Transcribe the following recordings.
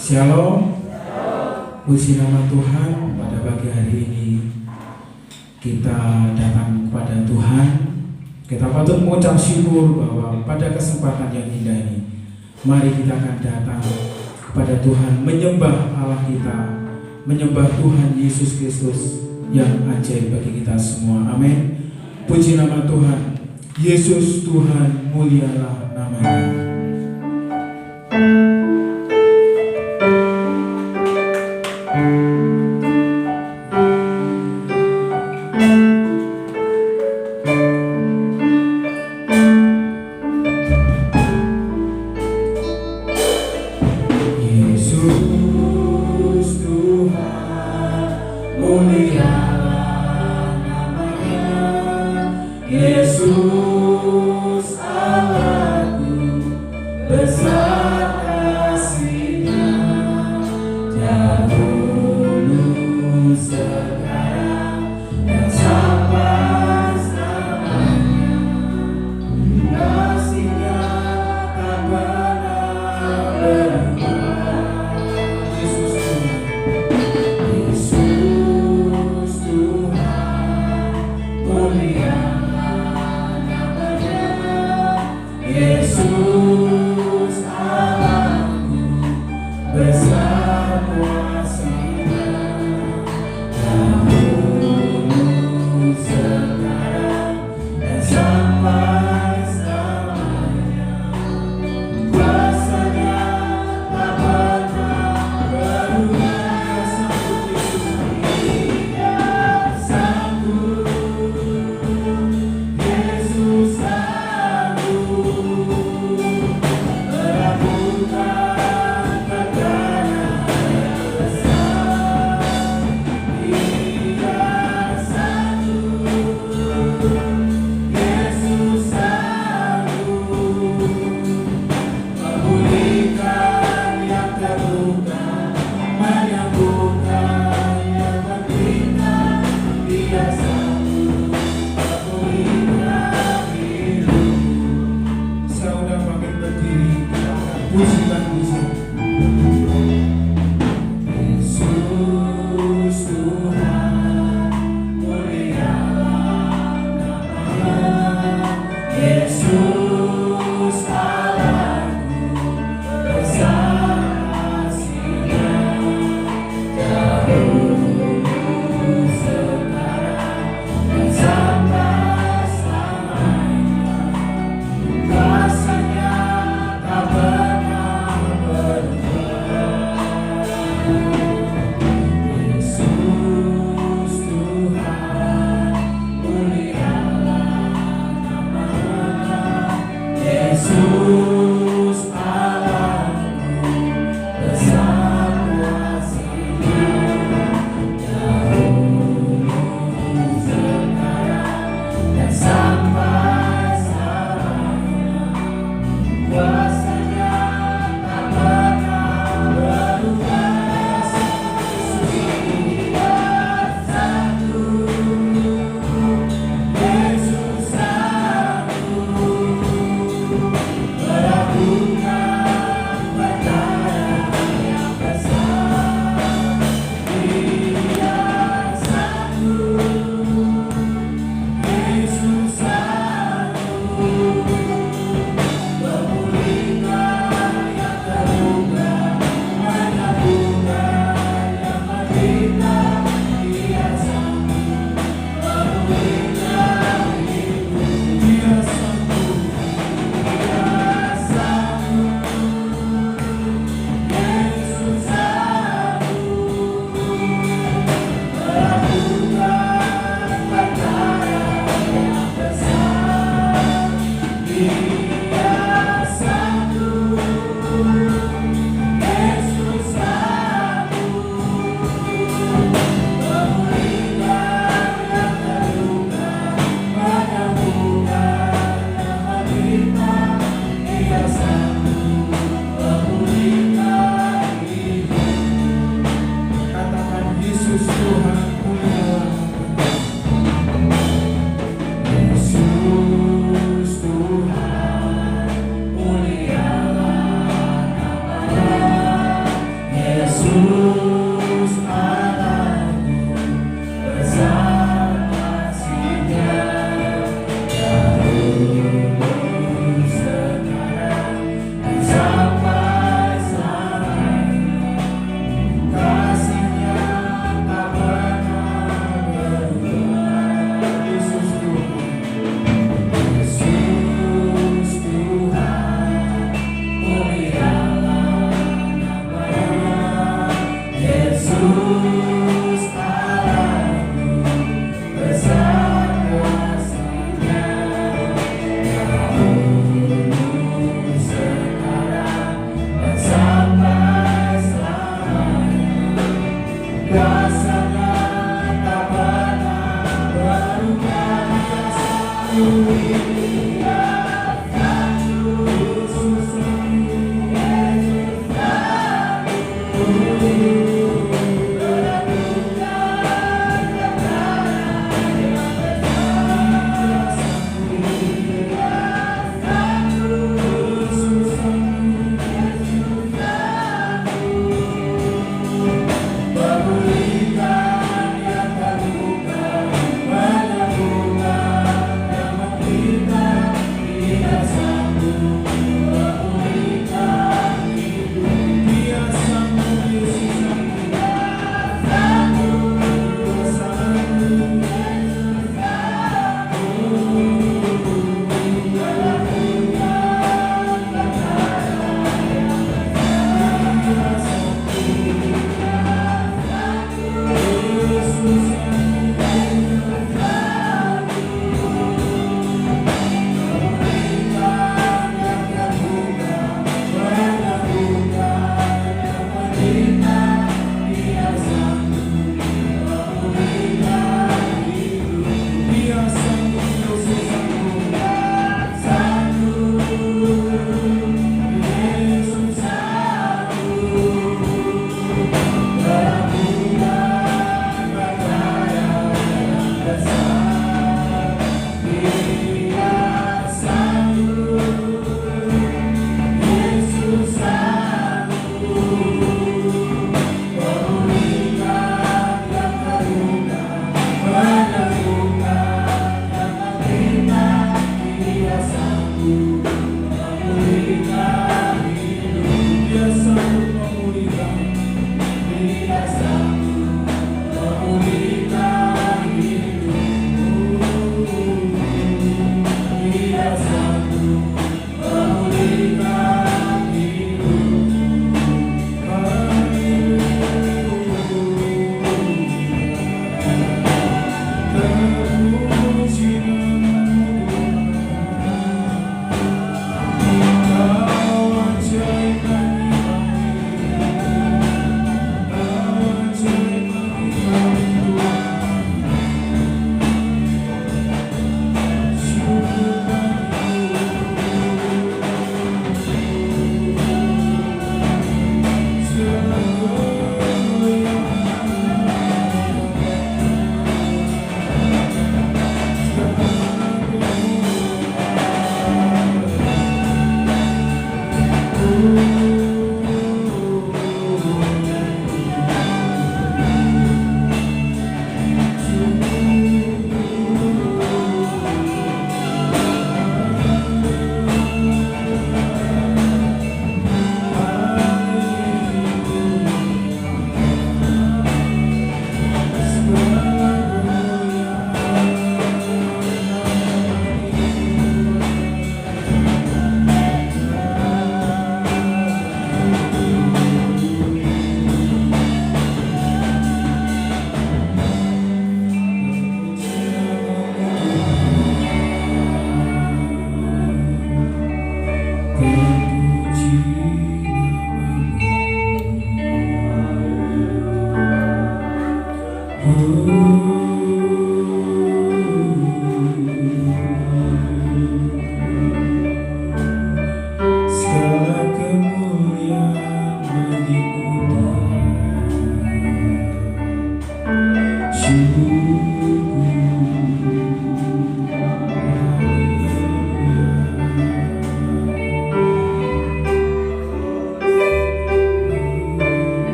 Shalom. Puji nama Tuhan, pada pagi hari ini kita datang kepada Tuhan. Kita patut mengucap syukur bahwa pada kesempatan yang indah ini, mari kita akan datang kepada Tuhan, menyembah Allah kita, menyembah Tuhan Yesus Kristus yang ajaib bagi kita semua. Amin. Puji nama Tuhan. Yesus Tuhan, mulialah namanya.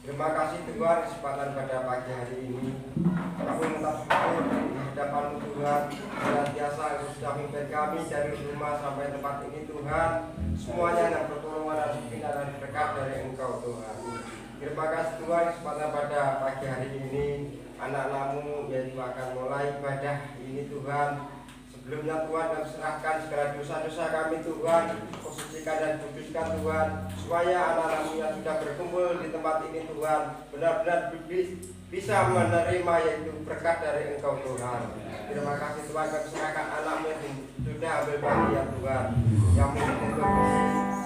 Terima kasih Tuhan kesempatan pada pagi hari ini. Kami mengucap syukur di hadapan Tuhan, senantiasa sudah memimpin kami dari rumah sampai tempat ini Tuhan. Semuanya yang pertolongan dan pimpinan dan berkat dari Engkau Tuhan. Terima kasih Tuhan kesempatan pada pagi hari ini. Anak-anakmu yaitu akan mulai ibadah ini Tuhan. Sebelumnya Tuhan kami serahkan segala dosa-dosa kami Tuhan, sucikan dan kuduskan Tuhan, supaya anak-anakmu yang sudah berkumpul di tempat ini Tuhan benar-benar bisa menerima yaitu berkat dari Engkau Tuhan. Terima kasih Tuhan, kami serahkan anakmu yang sudah ambil bagian Tuhan, yang mungkin untuk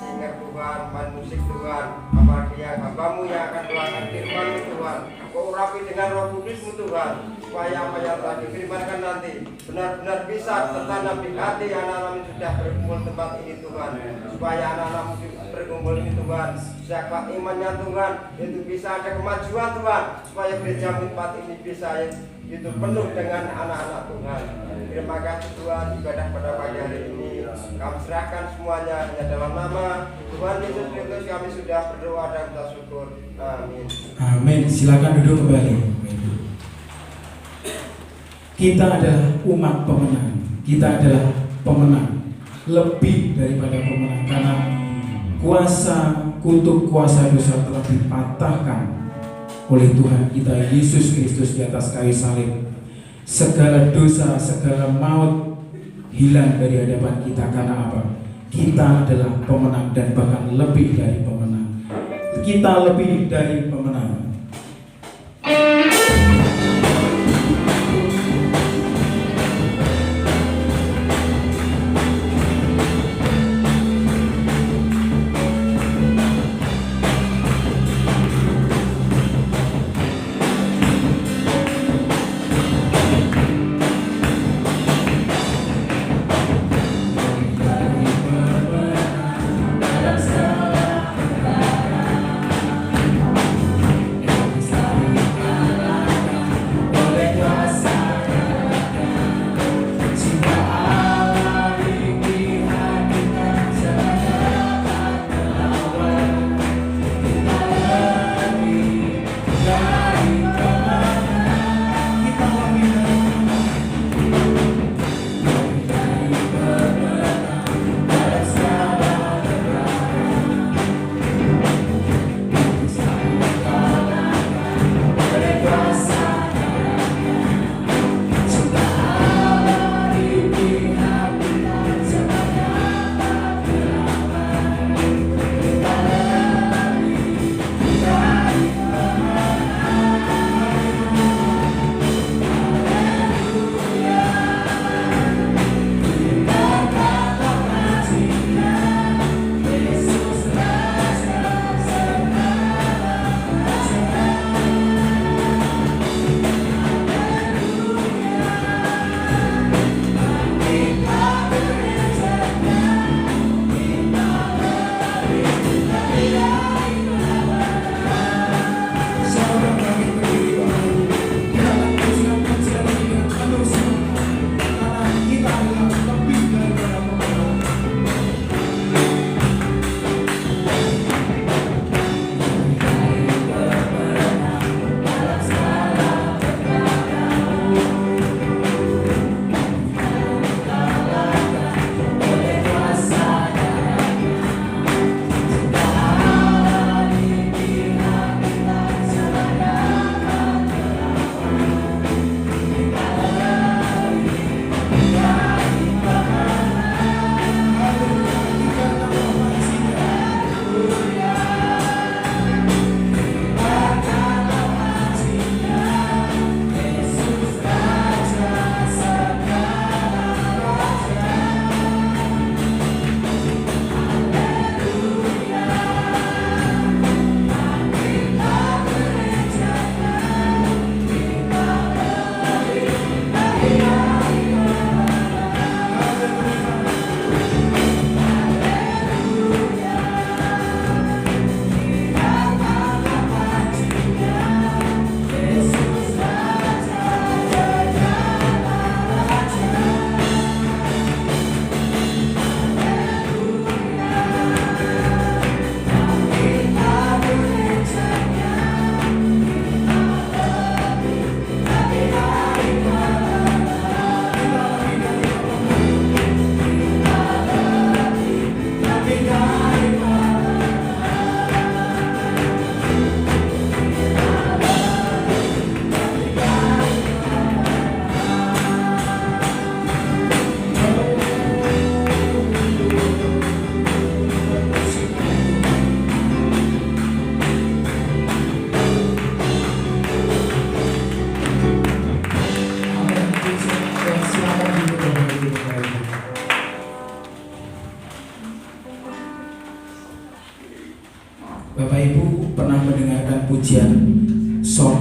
singer Tuhan, main musik Tuhan, apa dia hambamu yang akan doakan firman Tuhan. Kau urapi dengan Roh Kudus-Mu Tuhan, supaya apa yang telah difirmankan nanti benar-benar bisa tertanam di hati anak-anak yang sudah berkumpul tempat ini Tuhan, supaya anak-anak berkumpul ini Tuhan, siapa imannya Tuhan, itu bisa ada kemajuan Tuhan, supaya gereja tempat ini bisa itu penuh dengan anak-anak Tuhan. Terima kasih Tuhan, ibadah pada pagi hari ini kami serahkan semuanya hanya dalam nama Tuhan Yesus Kristus kami sudah berdoa dan bersyukur. Amin. Amin. Silakan duduk kembali. Kita adalah umat pemenang. Kita adalah pemenang. Lebih daripada pemenang, karena kuasa kutuk, kuasa dosa telah dipatahkan oleh Tuhan kita Yesus Kristus di atas kayu salib. Segala dosa, segala maut hilang dari hadapan kita. Karena apa? Kita adalah pemenang, dan bahkan lebih dari pemenang. Kita lebih dari pemenang.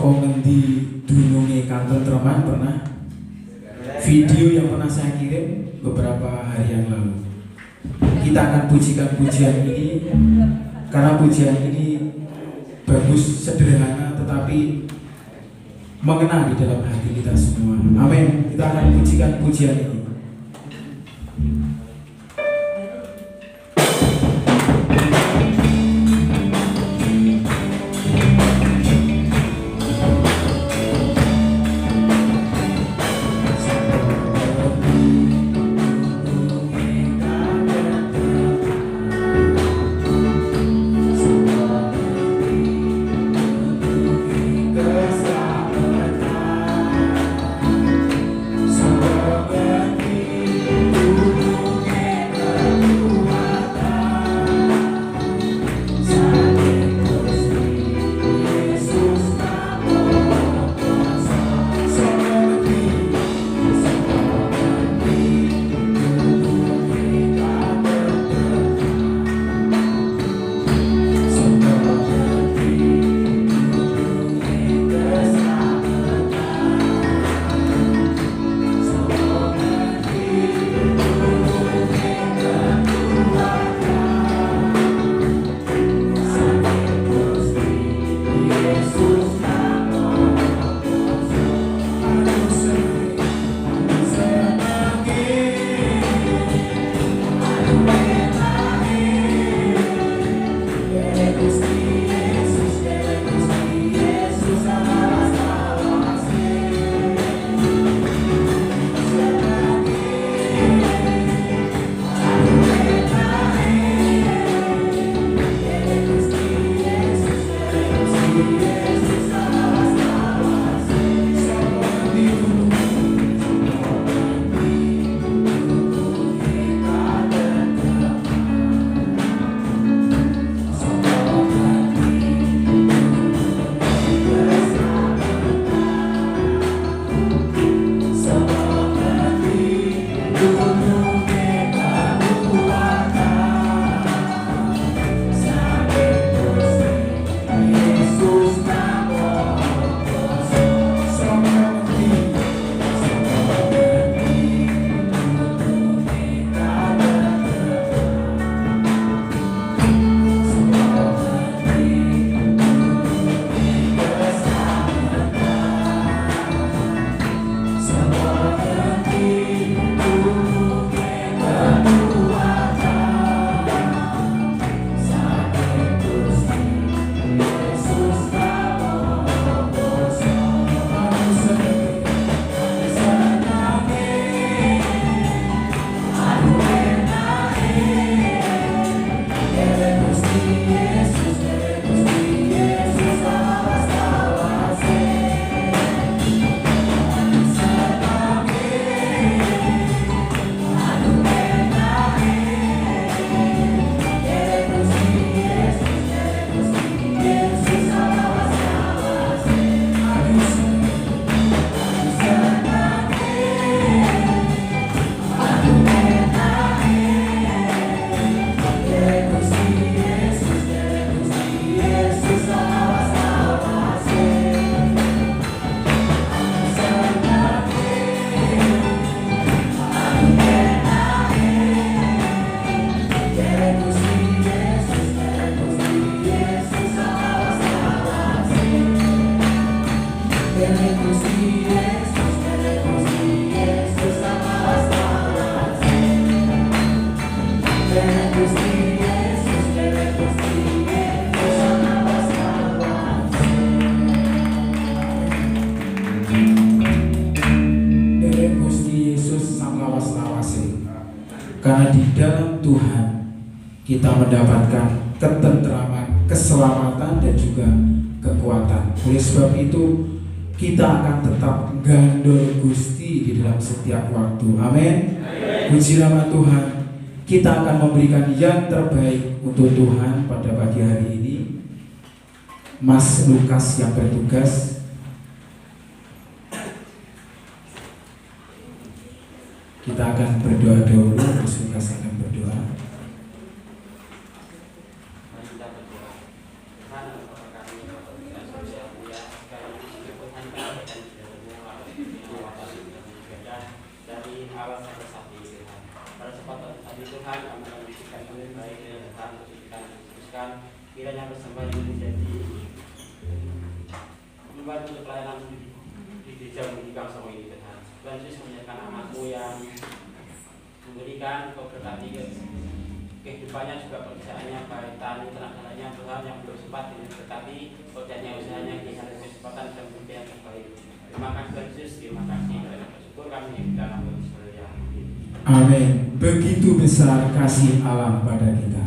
Sopo ngendi dununge katentreman pernah? Video yang pernah saya kirim beberapa hari yang lalu. Kita akan pujikan pujian ini karena pujian ini bagus, sederhana, tetapi mengena di dalam hati kita semua. Amin. Kita akan pujikan pujian ini. Karena di dalam Tuhan kita mendapatkan ketentraman, keselamatan, dan juga kekuatan. Oleh sebab itu kita akan tetap gandol Gusti di dalam setiap waktu. Amin. Puji nama Tuhan. Kita akan memberikan yang terbaik untuk Tuhan pada pagi hari ini. Mas Lukas yang bertugas, kita akan berdoa dahulu. Mas Lukas akan berdoa. kasih Allah sampai saat ini Tuhan. Pada kesempatan tadi Tuhan kami akan memberikan yang baik ya Tuhan, untuk kita teruskan kiranya bersama ini menjadi membantu untuk pelayanan di gereja di bangsa ini Tuhan. Tuhan Yesus menyerahkan anakmu yang memberikan keberkati kehidupannya juga pekerjaannya baik tani tenaganya Tuhan yang belum sempat tetapi pekerjaannya usahanya di hari kesempatan dan memberikan yang terbaik. Terima kasih Tuhan Yesus, terima kasih dan bersyukur kami di dalam Yesus. Amin. Begitu besar kasih Allah pada kita.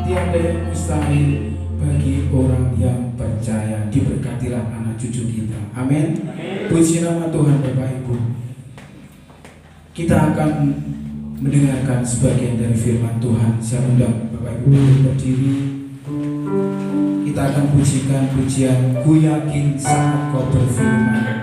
Tiada yang mustahil bagi orang yang percaya. Diberkatilah anak cucu kita. Amin. Puji nama Tuhan Bapak Ibu. Kita akan mendengarkan sebagian dari firman Tuhan. Saya undang Bapak Ibu untuk berdiri. Kita akan pujikan pujian Ku Yakin Saat Kau Berfirman.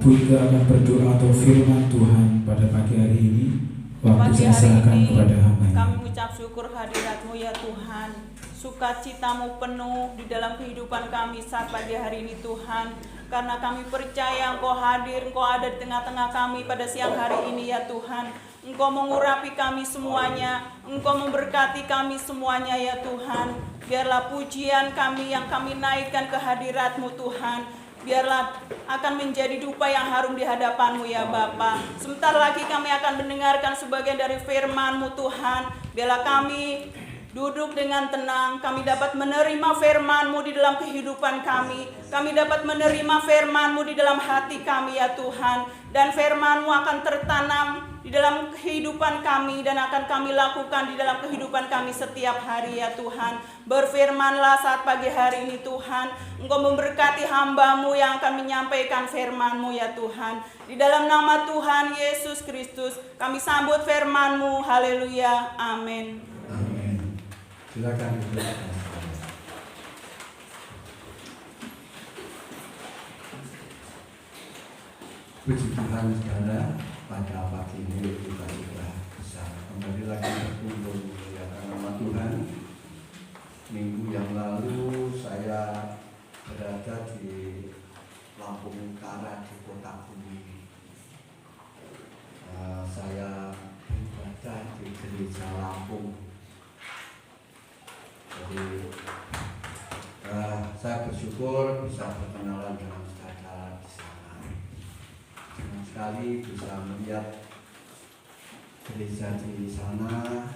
Buika akan berdoa atau firman Tuhan pada pagi hari ini. Waktu saya serahkan kepada hamba. Kami mengucap syukur hadirat-Mu ya Tuhan. Sukacita-Mu penuh di dalam kehidupan kami saat pagi hari ini Tuhan. Karena kami percaya Engkau hadir, Engkau ada di tengah-tengah kami pada siang hari ini ya Tuhan. Engkau mengurapi kami semuanya, Engkau memberkati kami semuanya ya Tuhan. Biarlah pujian kami yang kami naikkan ke hadirat-Mu Tuhan. Biarlah akan menjadi dupa yang harum di hadapan-Mu ya Bapa. Sebentar lagi kami akan mendengarkan sebagian dari firman-Mu Tuhan. Biarlah kami duduk dengan tenang, kami dapat menerima firman-Mu di dalam kehidupan kami. Kami dapat menerima firman-Mu di dalam hati kami ya Tuhan. Dan firman-Mu akan tertanam di dalam kehidupan kami dan akan kami lakukan di dalam kehidupan kami setiap hari ya Tuhan. Berfirmanlah saat pagi hari ini Tuhan. Engkau memberkati hamba-Mu yang akan menyampaikan firman-Mu ya Tuhan. Di dalam nama Tuhan Yesus Kristus kami sambut firman-Mu. Haleluya. Amin. Amin. Silakan duduk. Puji Tuhan saudara, pada pagi ini kita sudah bisa kembali lagi berkumpul memuliakan nama Tuhan. Minggu yang lalu saya berada di Lampung Utara di Kota Bumi. Saya beribadah di Gereja Lampung. Jadi saya bersyukur bisa berkenalan dengan saudara di sana. Senang sekali bisa melihat gereja di sana,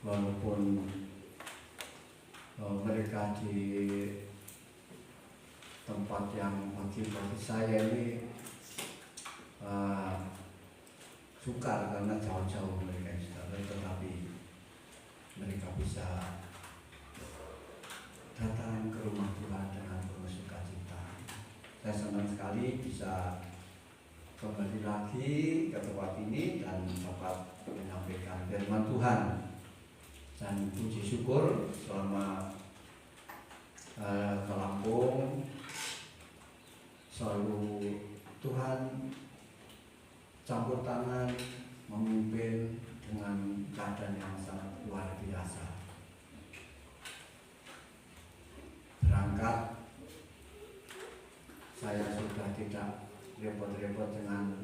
walaupun mereka di tempat yang bagi saya ini sukar karena jauh-jauh mereka saudara, tetapi mereka bisa datang ke rumah Tuhan dengan penuh sukacita. Saya senang sekali bisa kembali lagi ke tempat ini dan dapat menyampaikan firman Tuhan. Dan puji syukur selama ke Lampung selalu Tuhan campur tangan memimpin dengan keadaan yang sangat luar biasa. Berangkat saya sudah tidak repot-repot dengan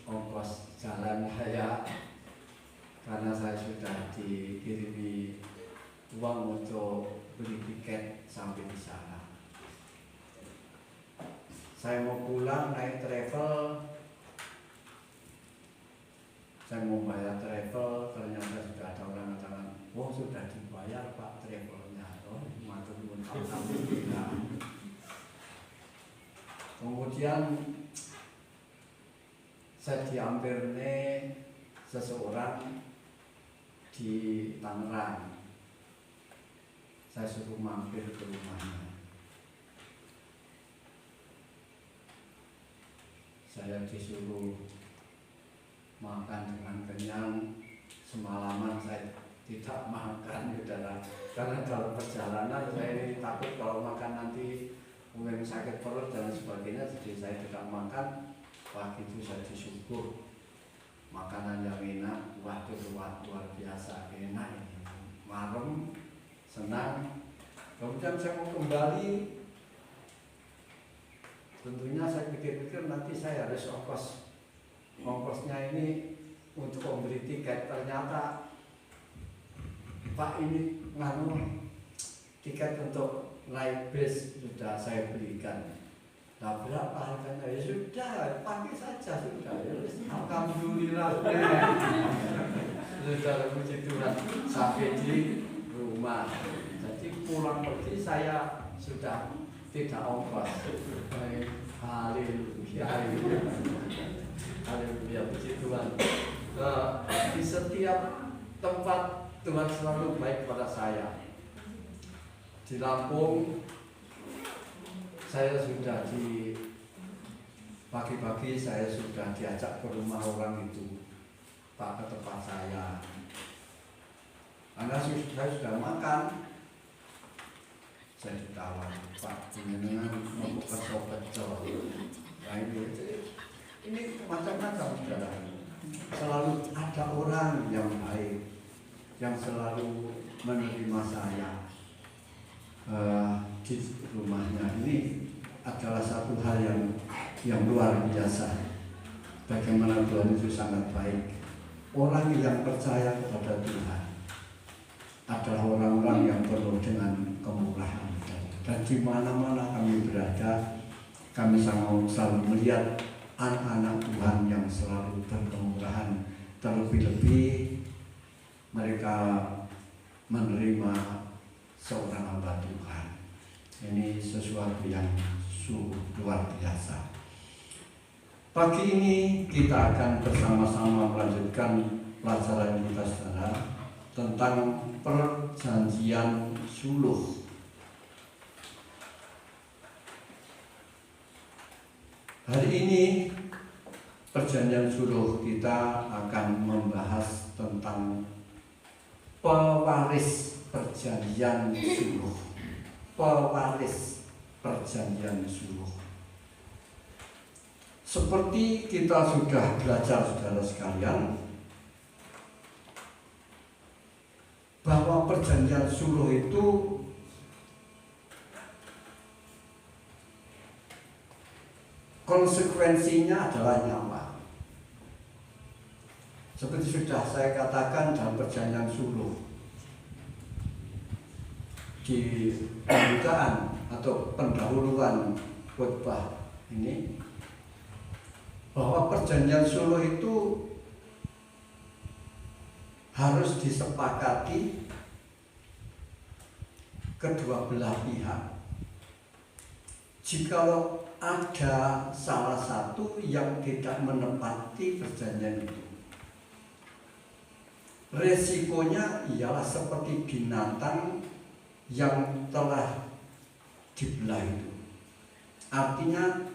ongkos jalan saya, karena saya sudah dikirimi uang untuk beli tiket sampai di sana. Saya mau pulang naik travel, saya mau bayar travel, ternyata sudah ada orang mengatakan, oh sudah dibayar Pak travelnya. Oh, matur nuwun alhamdulillah. Kemudian saya diambil seseorang di Tangerang. Saya suruh mampir ke rumahnya. Saya disuruh makan dengan kenyang. Semalaman saya tidak makan, saudara. Karena dalam perjalanan saya ini takut kalau makan nanti mungkin sakit perut dan sebagainya, jadi saya tidak makan. Pagi itu saya disyukur makanan yang enak, waduh luar biasa enak ini, marem, senang. Kemudian saya mau kembali, tentunya saya pikir-pikir nanti saya harus ongkosnya ini untuk membeli tiket. Ternyata Pak ini tiket untuk naik bis sudah saya belikan. Nah, berapa harganya? Ya sudah, pakai saja sudah. Ya, alhamdulillah. Sudah puji Tuhan sampai di rumah. Jadi pulang pergi saya sudah tidak ongkos. Haleluya. Haleluya, puji Tuhan. Di setiap tempat Tuhan selalu baik pada saya. Di Lampung saya sudah pagi-pagi saya sudah diajak ke rumah orang itu, Pak, ke tempat saya. Karena saya sudah makan, jadi tawar Pak jenengan mau pecel-pecel. Nah ini macam-macam saudara. Selalu ada orang yang baik yang selalu menerima saya di rumahnya. Ini adalah satu hal yang luar biasa. Bagaimana Tuhan itu sangat baik. Orang yang percaya kepada Tuhan adalah orang-orang yang penuh dengan kemurahan. Dan di mana-mana kami berada, kami selalu melihat anak-anak Tuhan yang selalu berkemurahan. Terlebih-lebih mereka menerima seorang hamba Tuhan. Ini sesuatu yang sungguh luar biasa. Pagi ini kita akan bersama-sama melanjutkan pelajaran kita saudara tentang perjanjian suluh. Hari ini perjanjian suluh kita akan membahas tentang pewaris perjanjian suluh. Pewaris perjanjian suluh. Seperti kita sudah belajar saudara sekalian, bahwa perjanjian suluh itu konsekuensinya adalah nyawa. Seperti sudah saya katakan dalam perjanjian suluh di pembukaan atau pendahuluan khotbah ini, bahwa perjanjian suluh itu harus disepakati kedua belah pihak. Jikalau ada salah satu yang tidak menepati perjanjian itu, resikonya ialah seperti binatang yang telah dibelah itu, artinya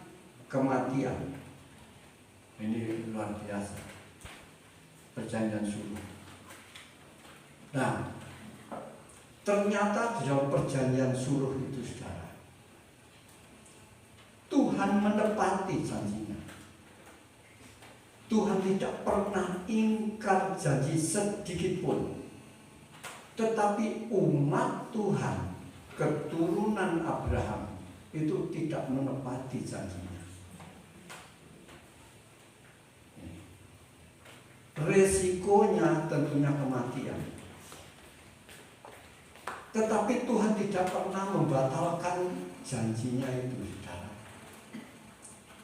kematian. Ini luar biasa perjanjian suluh. Nah, ternyata di dalam perjanjian suluh itu saudara, Tuhan menepati janjinya. Tuhan tidak pernah ingkar janji sedikit pun. Tetapi umat Tuhan, keturunan Abraham, itu tidak menepati janjinya. Resikonya tentunya kematian. Tetapi Tuhan tidak pernah membatalkan janjinya itu, saudara.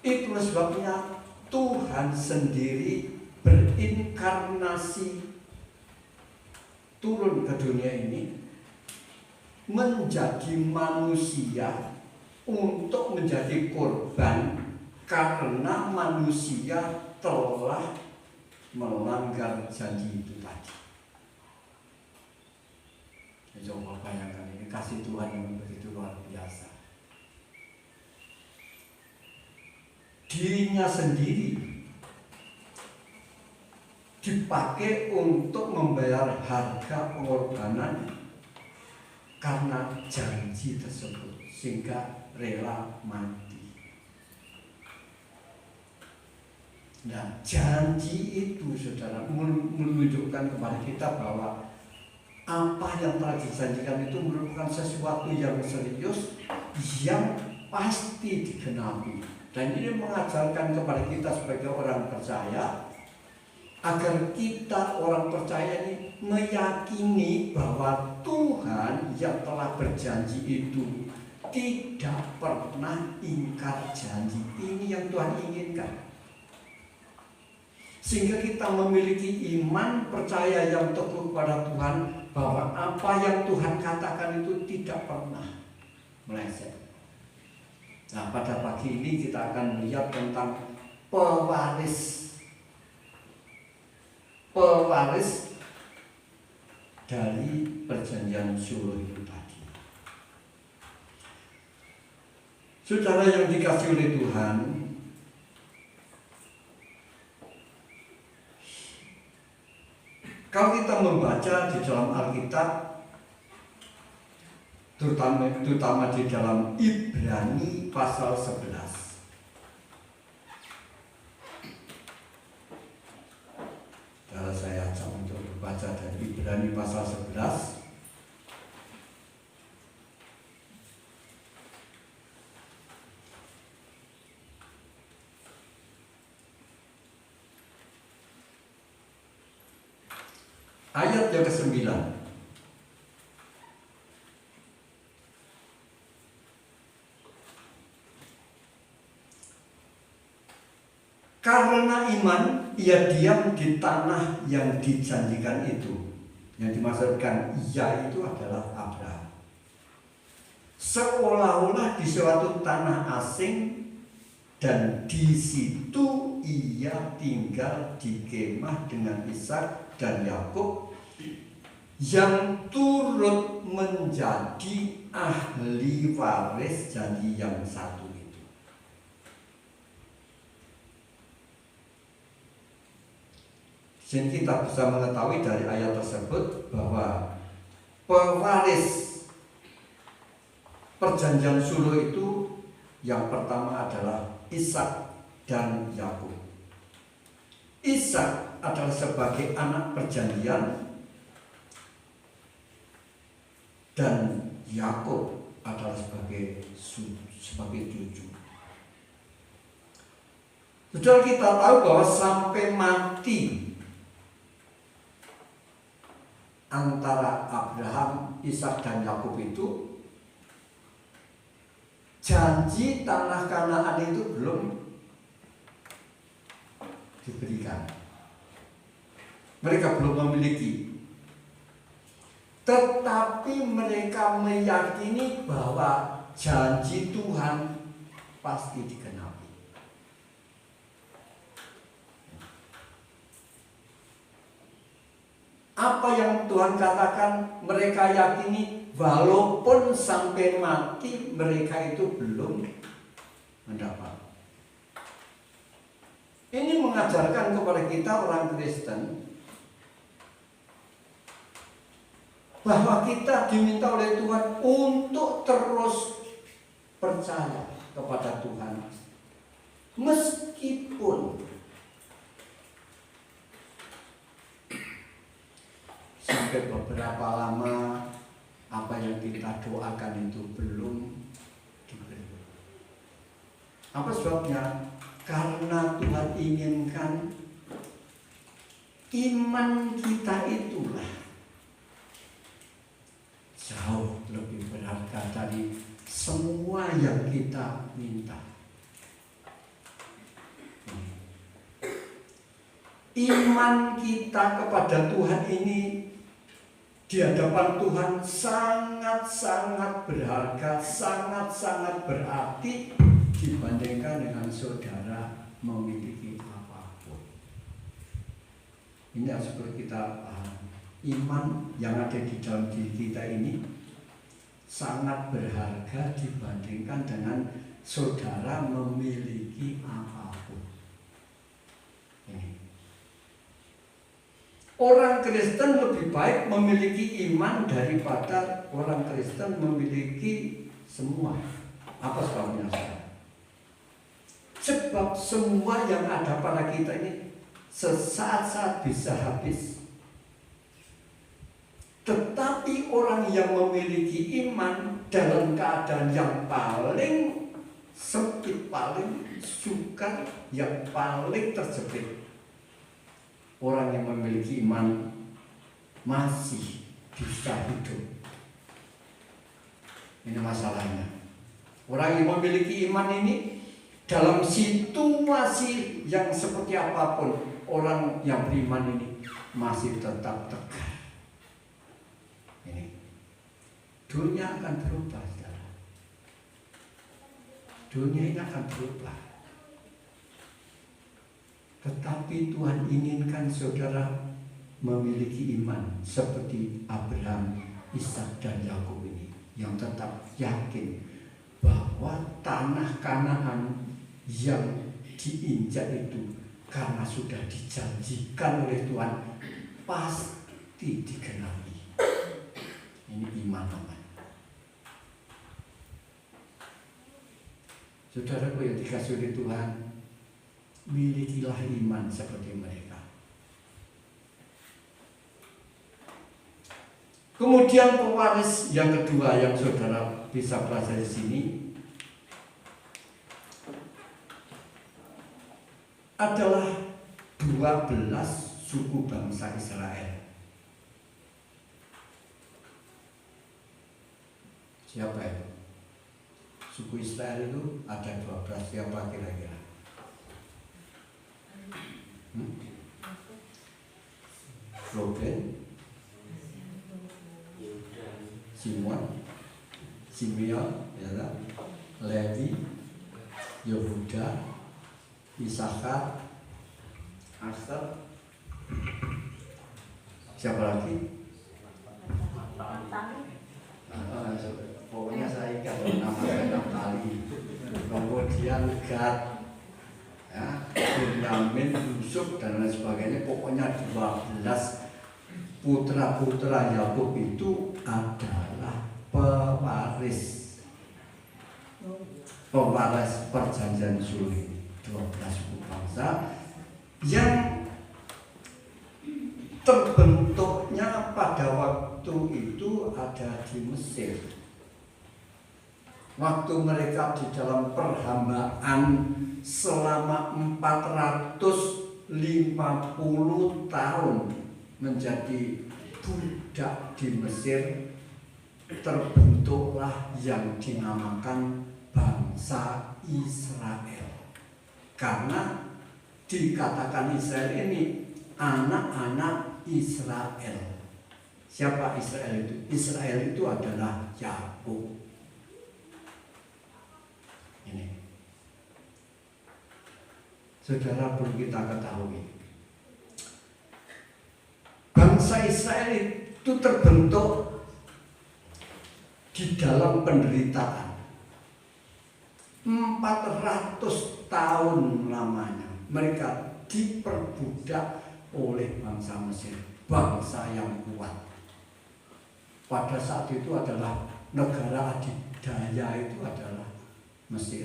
Itu sebabnya Tuhan sendiri berinkarnasi turun ke dunia ini menjadi manusia untuk menjadi korban karena manusia telah melanggar janji itu tadi. Coba bayangkan, ini kasih Tuhan yang begitu luar biasa. Dirinya sendiri dipakai untuk membayar harga pengorbanan karena janji tersebut, sehingga rela mati. Nah, janji itu saudara menunjukkan kepada kita bahwa apa yang telah dijanjikan itu merupakan sesuatu yang serius, yang pasti digenapi. Dan ini mengajarkan kepada kita sebagai orang percaya, agar kita orang percaya ini meyakini bahwa Tuhan yang telah berjanji itu tidak pernah ingkar janji. Ini yang Tuhan inginkan. Sehingga kita memiliki iman percaya yang teguh kepada Tuhan, bahwa apa yang Tuhan katakan itu tidak pernah meleset. Nah, pada pagi ini kita akan melihat tentang pewaris dari perjanjian suluh itu tadi. Saudara yang dikasihi oleh Tuhan, kalau kita membaca di dalam Alkitab, terutama di dalam Ibrani pasal 11. Kalau saya ajak untuk membaca dari Ibrani pasal 11. Ayat yang ke-9. Karena iman, ia diam di tanah yang dijanjikan itu. Yang dimaksudkan ia itu adalah Abraham. Seolah-olah di suatu tanah asing, dan di situ ia tinggal di kemah dengan Ishak dan Yakub yang turut menjadi ahli waris janji yang satu itu. Jadi kita bisa mengetahui dari ayat tersebut bahwa pewaris perjanjian suluh itu yang pertama adalah Ishak dan Yakub. Ishak adalah sebagai anak perjanjian dan Yakub adalah sebagai cucu. Saudara, kita tahu bahwa sampai mati antara Abraham, Ishak dan Yakub itu, janji tanah Kanaan itu belum diberikan. Mereka belum memiliki. Tetapi mereka meyakini bahwa janji Tuhan pasti digenapi. Apa yang Tuhan katakan mereka yakini, walaupun sampai mati mereka itu belum mendapat. Ini mengajarkan kepada kita orang Kristen bahwa kita diminta oleh Tuhan untuk terus percaya kepada Tuhan, meskipun sampai beberapa lama apa yang kita doakan itu belum diberi. Apa sebabnya? Karena Tuhan inginkan iman kita itulah jauh lebih berharga dari semua yang kita minta. Iman kita kepada Tuhan ini di hadapan Tuhan sangat-sangat berharga, sangat-sangat berarti dibandingkan dengan saudara memiliki apapun. Ini harus perlu kita paham. Iman yang ada di dalam diri kita ini sangat berharga dibandingkan dengan saudara memiliki apapun. Ini. Orang Kristen lebih baik memiliki iman daripada orang Kristen memiliki semua. Apa sebabnya? Sebab semua yang ada pada kita ini sesaat-saat bisa habis. Tetapi orang yang memiliki iman dalam keadaan yang paling sempit, paling sukar, yang paling terjepit, orang yang memiliki iman masih bisa hidup. Ini masalahnya. Orang yang memiliki iman ini dalam situasi yang seperti apapun, orang yang beriman ini masih tetap tegar. Ini dunia akan berubah, saudara. Dunia ini akan berubah. Tetapi Tuhan inginkan saudara memiliki iman seperti Abraham, Ishak dan Yakub ini, yang tetap yakin bahwa tanah Kanaan yang diinjak itu karena sudah dijanjikan oleh Tuhan pasti digenapi. Ini iman namanya. Saudaraku yang dikasihi oleh Tuhan, milikilah iman seperti mereka. Kemudian pewaris yang kedua yang saudara bisa pelajari di sini adalah 12 suku bangsa Israel. Siapa itu? Suku Israel itu ada 12, siapa kira-kira? Ruben, Simon, Simeon, ya, Levi, Yehuda, Isakar, Aser, siapa lagi? Pokoknya saya ingat nama kali. Kemudian Gad, ya, Benyamin, Yusuf dan lain sebagainya. Pokoknya 12 putra-putra Yakub itu adalah pewaris perjanjian Sulh. 12 suku bangsa yang terbentuknya pada waktu itu ada di Mesir. Waktu mereka di dalam perhambaan selama 450 tahun menjadi budak di Mesir, terbentuklah yang dinamakan bangsa Israel. Karena dikatakan Israel ini anak-anak Israel. Siapa Israel itu? Israel itu adalah Yakub. Ini, saudara, perlu kita ketahui, bangsa Israel itu terbentuk di dalam penderitaan 400 tahun lamanya. Mereka diperbudak oleh bangsa Mesir, bangsa yang kuat. Pada saat itu adalah negara adidaya, itu adalah Mesir.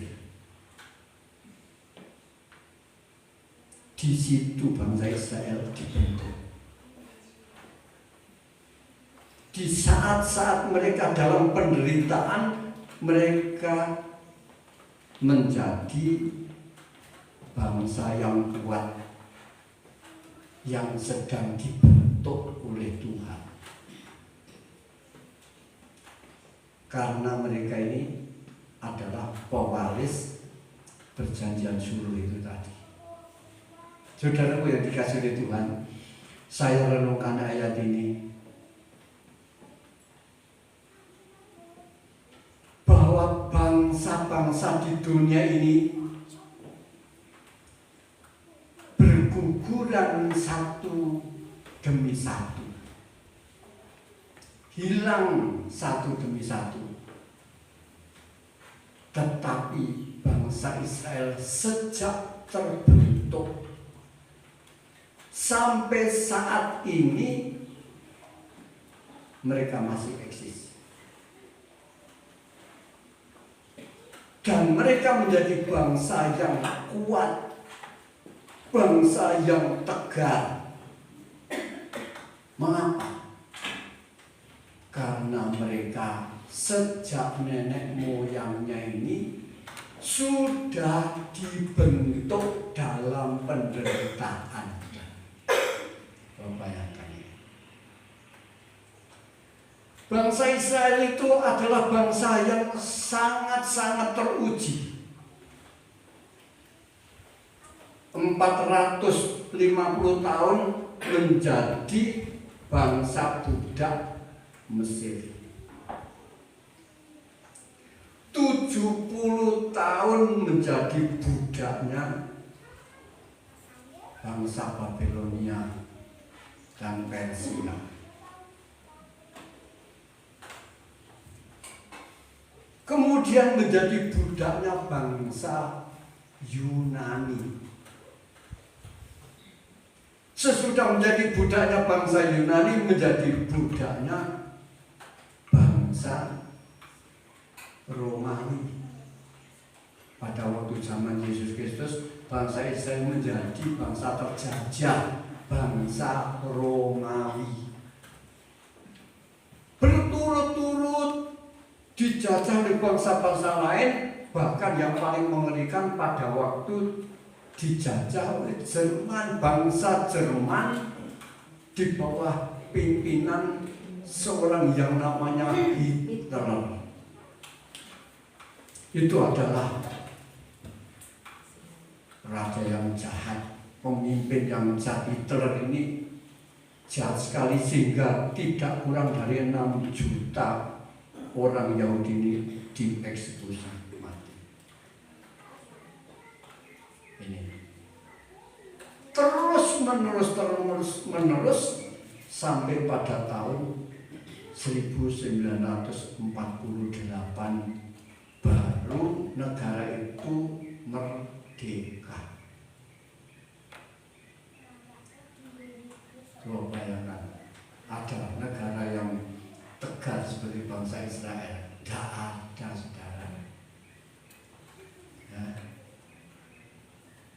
Di situ bangsa Israel dibentuk. Di saat-saat mereka dalam penderitaan, mereka menjadi bangsa yang kuat, yang sedang dibentuk oleh Tuhan. Karena mereka ini adalah pewaris perjanjian Sulh itu tadi. Saudaraku yang dikasihi oleh Tuhan, saya renungkan ayat ini bahwa bangsa-bangsa di dunia ini berguguran satu demi satu, hilang satu demi satu. Tetapi bangsa Israel sejak terbentuk sampai saat ini mereka masih eksis. Dan mereka menjadi bangsa yang kuat, bangsa yang tegar. Mengapa? Karena mereka sejak nenek moyangnya ini sudah dibentuk dalam penderitaan. Bayangkan ini. Bangsa Israel itu adalah bangsa yang sangat-sangat teruji. 450 tahun menjadi bangsa budak Mesir. 70 tahun menjadi budaknya bangsa Babilonia dan Persia. Kemudian menjadi budaknya bangsa Yunani. Sesudah menjadi budaknya bangsa Yunani, menjadi budaknya bangsa Romawi. pada waktu zaman Yesus Kristus bangsa Israel menjadi bangsa terjajah, bangsa Romawi. Berturut-turut dijajah oleh bangsa-bangsa lain, bahkan yang paling mengerikan pada waktu dijajah oleh Jerman, bangsa Jerman di bawah pimpinan seorang yang namanya Hitler. Itu adalah raja yang jahat, pemimpin yang jahat. Hitler ini jahat sekali sehingga tidak kurang dari 6 juta orang Yahudi ini dieksekusi mati. Ini terus menerus sampai pada tahun 1948 baru negara itu merdeka. Coba bayangkan, ada negara yang tegar seperti bangsa Israel, tidak ada, saudara. Ya.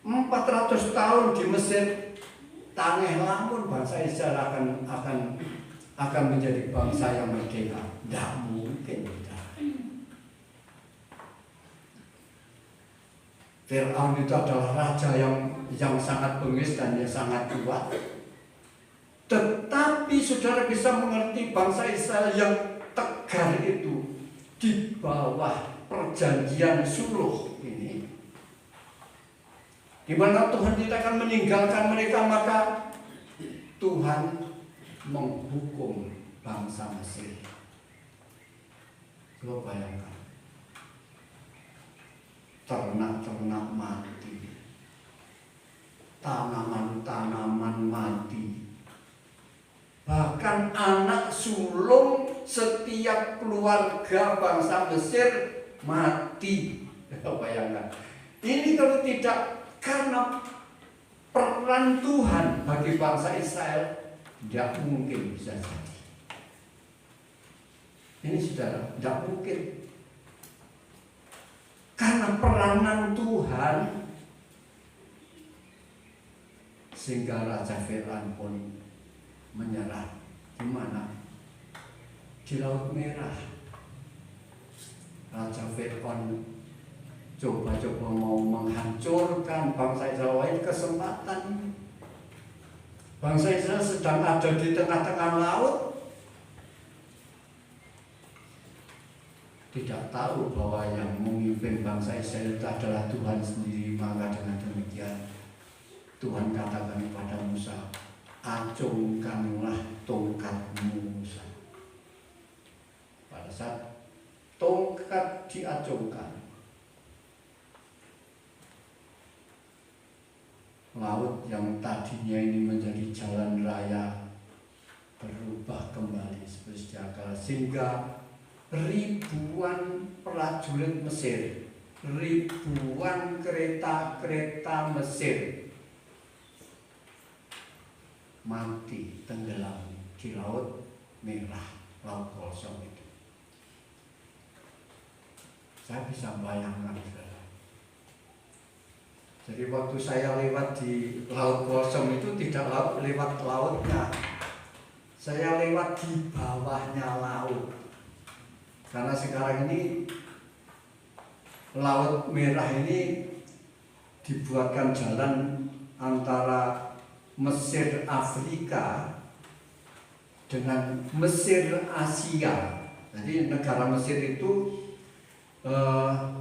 400 tahun di Mesir, tanah lamun bangsa Israel akan menjadi bangsa yang merdeka. Tidak mungkin, saudara. Fir'aun itu adalah raja yang sangat bengis dan yang sangat kuat. Tetapi saudara bisa mengerti bangsa Israel yang tegar itu di bawah perjanjian suluh ini, di mana Tuhan tidak akan meninggalkan mereka, maka Tuhan menghukum bangsa Mesir. Coba bayangkan, ternak-ternak mati, tanaman-tanaman mati. Bahkan anak sulung setiap keluarga bangsa Mesir mati. Bayangkan. Ini kalau tidak karena peran Tuhan bagi bangsa Israel, tidak mungkin bisa jadi. Ini saudara, tidak mungkin. Karena peranan Tuhan, sehingga Raja Fir'aun pun menyerah. Di mana? Di Laut Merah. Raja Fir'aun coba-coba mau menghancurkan bangsa Israel. Kesempatan bangsa Israel sedang ada di tengah-tengah laut, tidak tahu bahwa yang memimpin bangsa Israel itu adalah Tuhan sendiri. Maka dengan demikian Tuhan katakan kepada Musa, acungkanlah tongkatmu, Musa. Pada saat tongkat diacungkan, laut yang tadinya ini menjadi jalan raya berubah kembali seperti sedia kala, sehingga ribuan prajurit Mesir, ribuan kereta-kereta Mesir mati tenggelam di Laut Merah, Laut Kosong itu. Saya bisa bayangkan, saudara. Jadi waktu saya lewat di Laut Kosong itu tidak lewat lautnya, saya lewat di bawahnya laut. Karena sekarang ini Laut Merah ini dibuatkan jalan antara Mesir Afrika dengan Mesir Asia. Jadi negara Mesir itu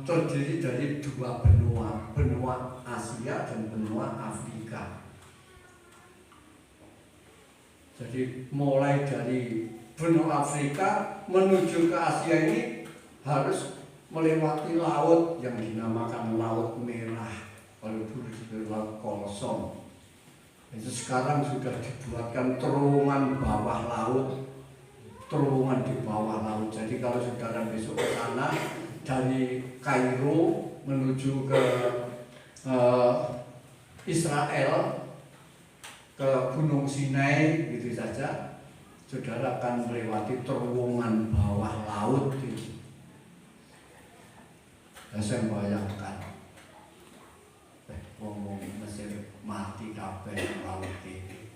terdiri dari 2 benua, benua Asia dan benua Afrika. Jadi mulai dari benua Afrika menuju ke Asia ini harus melewati laut yang dinamakan Laut Merah, kalau dulu disebut Laut Kosong. Itu sekarang sudah dibuatkan terowongan bawah laut, terowongan di bawah laut. Jadi kalau saudara besok ke sana dari Kairo menuju ke Israel, ke Gunung Sinai, gitu saja, saudara akan melewati terowongan bawah laut itu. Saya bayangkan mati kabeh laut itu.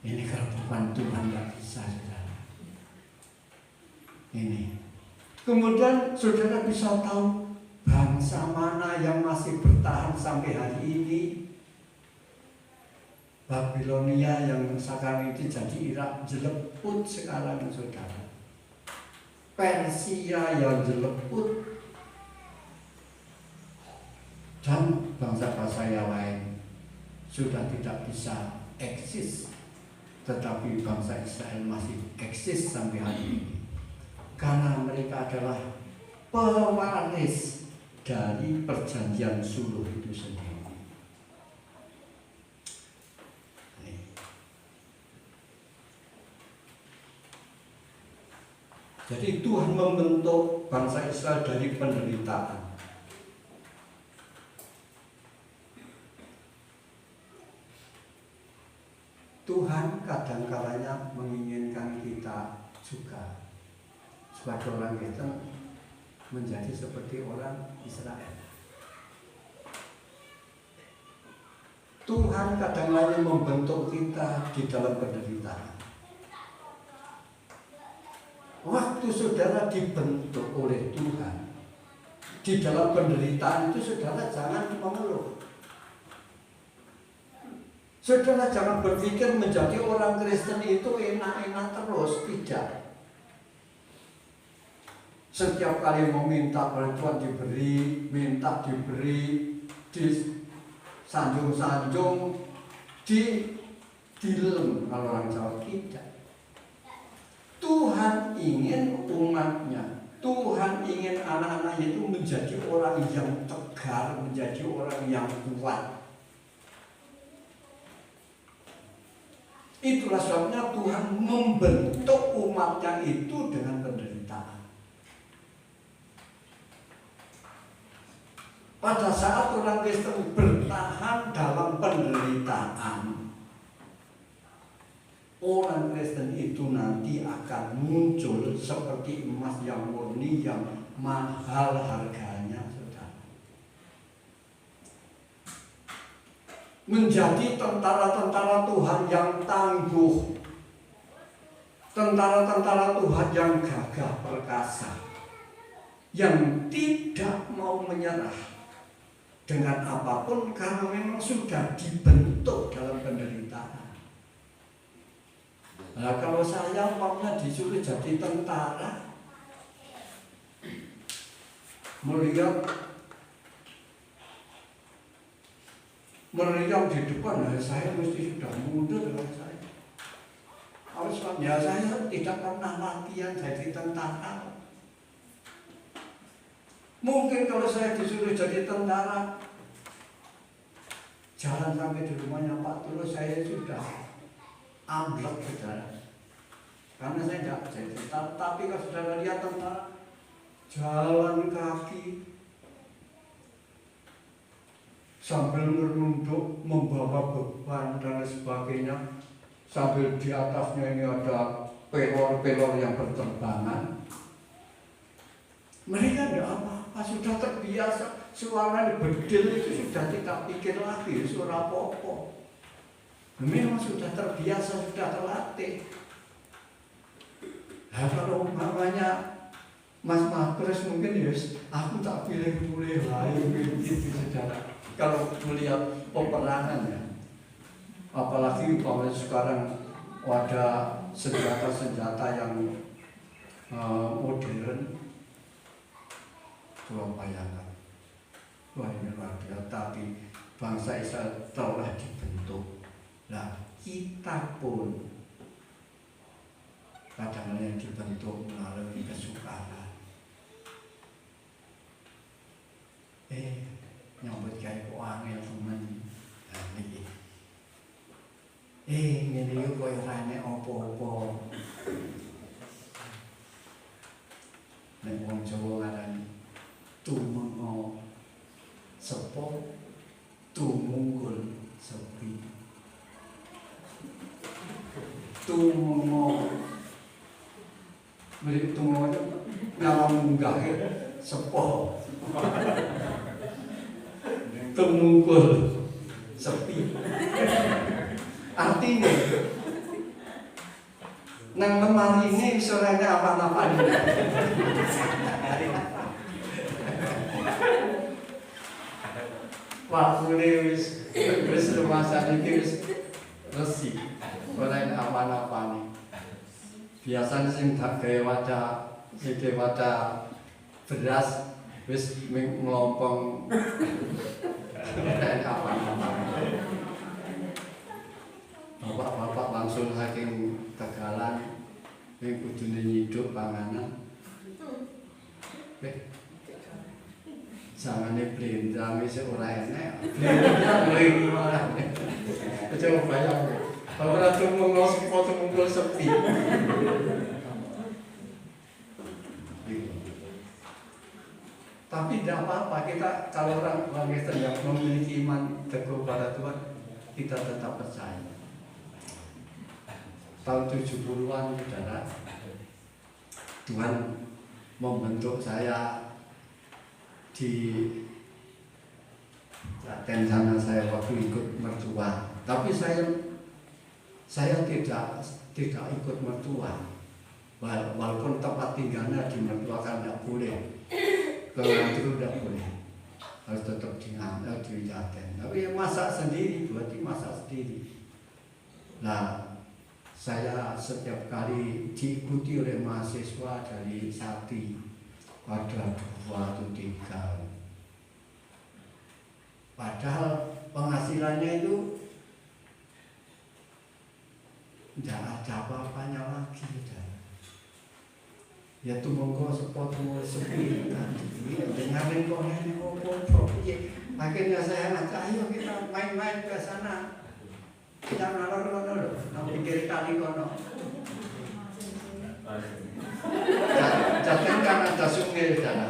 Ini kalau bukan Tuhan nggak bisa, saudara. Ini. Kemudian saudara bisa tahu bangsa mana yang masih bertahan sampai hari ini. Babilonia yang sekarang itu jadi Irak jeleput sekarang, saudara. Persia yang jeleput. Dan bangsa-bangsa yang lain sudah tidak bisa eksis. Tetapi bangsa Israel masih eksis sampai hari ini. Karena mereka adalah pewaris dari perjanjian suluh itu sendiri. Jadi Tuhan membentuk bangsa Israel dari penderitaan. Tuhan kadang-kalanya menginginkan kita juga sebagai orang Kristen menjadi seperti orang Israel. Tuhan kadang-kalanya membentuk kita di dalam penderitaan. Waktu saudara dibentuk oleh Tuhan di dalam penderitaan itu, saudara jangan mengeluh. Saudara jangan berpikir menjadi orang Kristen itu enak-enak terus, tidak. Setiap kali mau minta bantuan diberi, minta diberi, disanjung-sanjung, dilem kalau orang Jawa, tidak. Tuhan ingin umatnya, Tuhan ingin anak-anaknya itu menjadi orang yang tegar, menjadi orang yang kuat. Itulah sebabnya Tuhan membentuk umatnya itu dengan penderitaan. Pada saat orang Kristen bertahan dalam penderitaan, orang Kristen itu nanti akan muncul seperti emas yang murni, yang mahal harganya, saudara. Menjadi tentara-tentara Tuhan yang tangguh, tentara-tentara Tuhan yang gagah perkasa, yang tidak mau menyerah dengan apapun karena memang sudah dibentuk dalam penderitaan. Nah, kalau saya umpamanya disuruh jadi tentara, meriam di depan, nah saya mesti sudah mundur dengan saya. Awalnya saya tidak pernah latihan jadi tentara. Mungkin kalau saya disuruh jadi tentara, jalan sampai di rumahnya Pak Tulo saya sudah amblek, saudara. Karena saya tidak jadi tentara. Tapi kalau saudara lihat tentara, jalan kaki sambil merunduk, membawa beban dan sebagainya, sambil di atasnya ini ada pelor-pelor yang berterbangan. Mereka tidak apa-apa, sudah terbiasa. Suara bedil itu sudah tidak pikir lagi, suara apa-apa. Memang sudah terbiasa, sudah terlatih. Nah, kalau umpamanya Mas Makres mungkin ya, aku tak pilih-pilih lain gitu, saudara. Kalau melihat peperangan ya, apalagi kalau sekarang ada senjata-senjata yang modern, coba bayangkan, wah ini luar biasa. Tapi bangsa Israel telah dibentuk. Nah, kita pun kadang-kadang dibentuk melalui kesukaran. Nyambut kayak kok angel temen. Nah niki. Ngene yo koyo rene apa-apa. Nek wong Jawa ngarani tumengo sepo, tumunggul sepi. Tumengo beli tumengo ngalam munggah sepo. tumungkul sepi. Artinya nang lemari ini sorenya apa-apa ini. Waktu ini wis rumah ini wis resik, sorenya apa-apa nih. Biasanya sing tak gawe wadah beras wis ngelompong apa-apa. Bapak-bapak langsung saking tegalan yang kudune nyiduk panganan. Jangane blendang wis ora enek. Blendang lagi malah. Coba bayang. Kalau ora tumungkul sepotong sepi. Tapi tidak apa-apa, kita kalau orang Kristen yang memiliki iman teguh pada Tuhan, kita tetap percaya. Tahun 70-an saudara, Tuhan membentuk saya di Klaten sana, saya waktu ikut mertua. Tapi saya tidak ikut mertua, walaupun tempat tinggalnya di mertua kan tidak boleh. Kalau itu tidak boleh, harus tetap di Klaten. Tapi masak sendiri, berarti masak sendiri. Nah, saya setiap kali diikuti oleh mahasiswa dari Sati, ada 2 atau 3. Padahal penghasilannya itu tidak ada apa-apanya lagi. Ya tumungkul sepotong sepi dengarin kok ini ngopo. Akhirnya saya ngajak, ayo kita main-main ke sana. Kita nalor kono lho, nang pinggir kali kono. Jangan kan ada sungai di sana.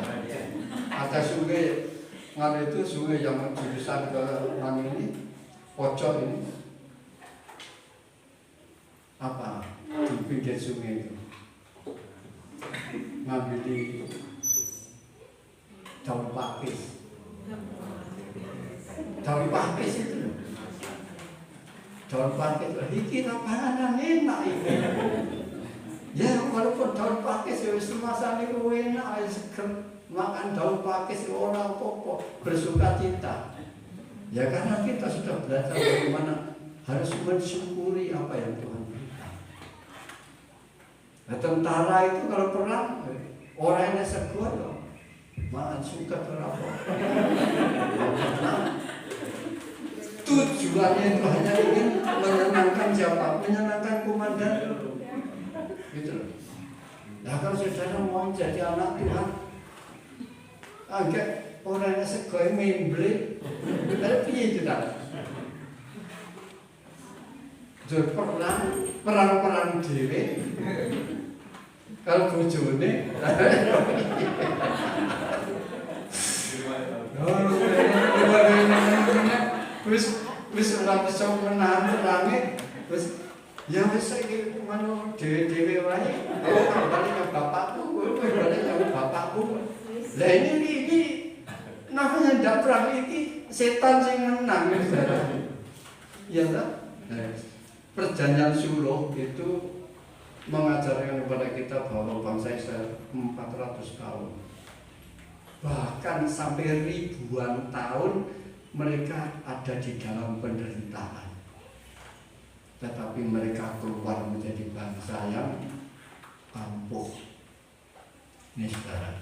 Ada sungai, ngal itu sungai yang jurusan ke mana ini, pojok ini. Apa? Di pinggir sungai itu. Ngambil di daun pakis. Daun pakis itu. Daun pakis, iki panganan enak iki. Ya walaupun daun pakis ya wis masane kuwi enak, seger makan daun pakis ora apa-apa, bersuka cita. Ya karena kita sudah belajar bagaimana harus mensyukuri apa yang Tuhan berikan. Nah, tentara itu kalau perang orangnya seguar loh, makan suka berapa. Tujuannya itu hanya ingin menyenangkan siapa? Menyenangkan komandan. Gitu loh. Nah kalau saudara mau jadi anak Tuhan, agak orangnya sekolah main blade, ada piye itu tak? Jadi perang dewe. Kalau bojone, wis ora bisa menahan perange, wis ya wis saiki manu dhewe-dhewe wae. Oh, bali nang bapakku, bali nang bapakku. Lah ini namanya ndak perang iki setan sing menang wis. Iya ta? Perjanjian Suluh itu mengajarkan kepada kita bahwa bangsa Israel 400 tahun. Bahkan sampai ribuan tahun mereka ada di dalam penderitaan. Tetapi mereka keluar menjadi bangsa yang ampuh. Ini saudara.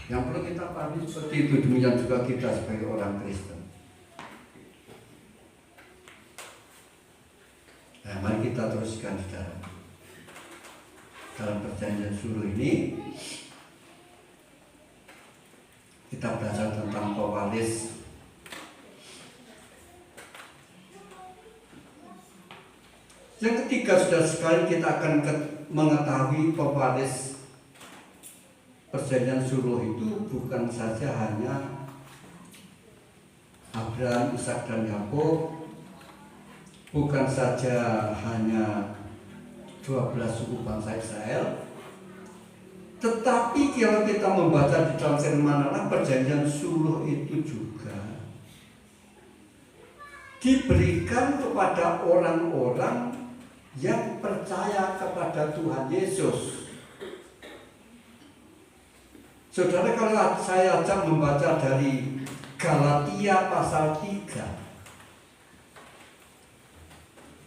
Yang perlu kita pahami seperti itu, demikian juga kita sebagai orang Kristen. Nah, mari kita teruskan saudara. Dalam perjanjian Suluh ini kita belajar tentang pewaris. Yang ketiga, sudah sekali kita akan mengetahui pewaris perjanjian Suluh itu bukan saja hanya Abraham, Ishak dan Yakub, bukan saja hanya 12 suku bangsa Israel, tetapi kalau kita membaca di dalam firman Allah, perjanjian Suluh itu juga diberikan kepada orang-orang yang percaya kepada Tuhan Yesus. Saudara, kalau saya ajak membaca dari Galatia pasal 3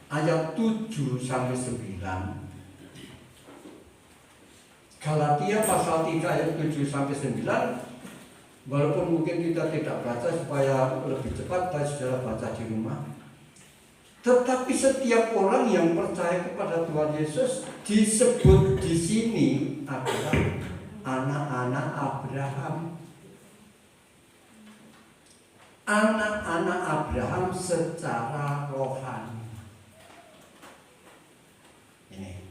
ayat 7 sampai 9. Galatia pasal 3 ayat 7 sampai 9. Walaupun mungkin kita tidak baca supaya lebih cepat, saudara baca di rumah. Tetapi setiap orang yang percaya kepada Tuhan Yesus disebut di sini adalah anak-anak Abraham. Anak-anak Abraham secara rohani. Ini.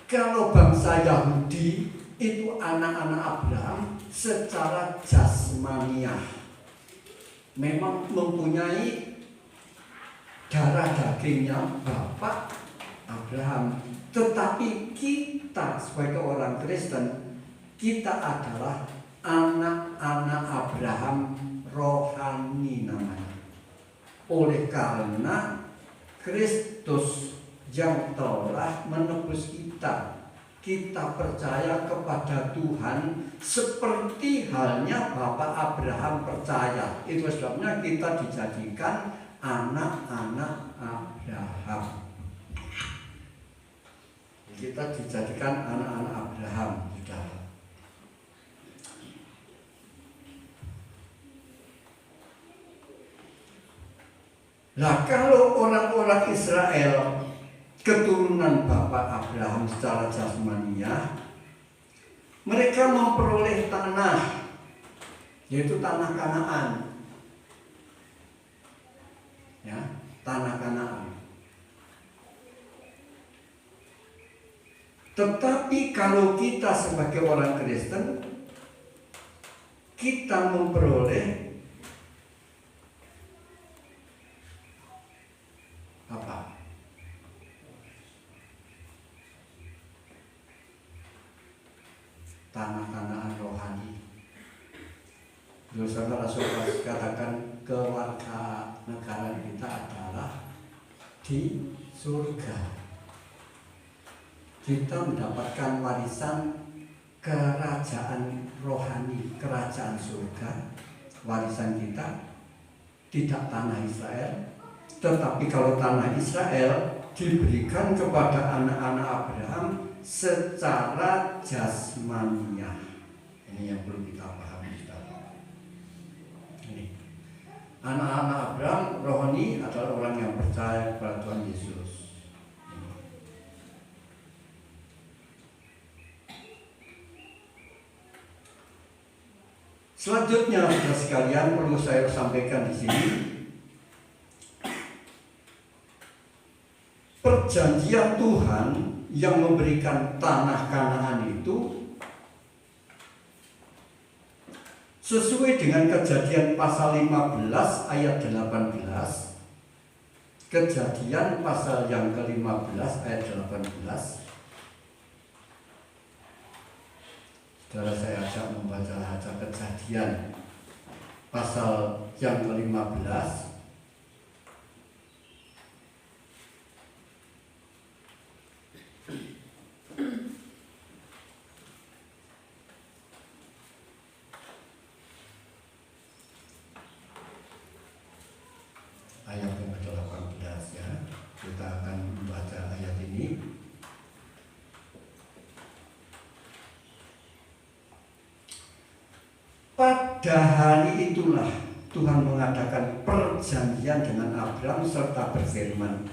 Kalau bangsa Yahudi itu anak-anak Abraham secara jasmaniah. Memang mempunyai darah dagingnya Bapak Abraham. Tetapi kita sebagai orang Kristen, kita adalah anak-anak Abraham rohani namanya. Oleh karena Kristus yang telah menebus kita, kita percaya kepada Tuhan seperti halnya Bapak Abraham percaya. Itu sebabnya kita dijadikan anak-anak Abraham. Kita dijadikan anak-anak Abraham, saudara. Nah, kalau orang-orang Israel keturunan Bapak Abraham secara jasmaniah, mereka memperoleh tanah, yaitu tanah Kanaan. Ya, tanah Kanaan. Tetapi kalau kita sebagai orang Kristen, kita memperoleh apa? Tanah Kanaan rohani. Saudara Rasul katakan keluarga negara kita adalah di surga. Kita mendapatkan warisan kerajaan rohani, kerajaan surga. Warisan kita tidak tanah Israel, tetapi kalau tanah Israel diberikan kepada anak-anak Abraham secara jasmaniah. Ini yang perlu kita pahami. Ini anak-anak Abraham rohani adalah orang yang percaya kepada Tuhan Yesus. Selanjutnya, saudara sekalian, perlu saya sampaikan di sini, perjanjian Tuhan yang memberikan tanah Kanaan itu sesuai dengan Kejadian pasal 15 ayat 18. Kejadian pasal yang ke-15 ayat 18. Saudara, saya ajak membaca Kejadian pasal yang ke-15 ayat yang ke-18 ya. Kita akan membaca ayat ini. Pada hari itulah Tuhan mengadakan perjanjian dengan Abraham serta berfirman,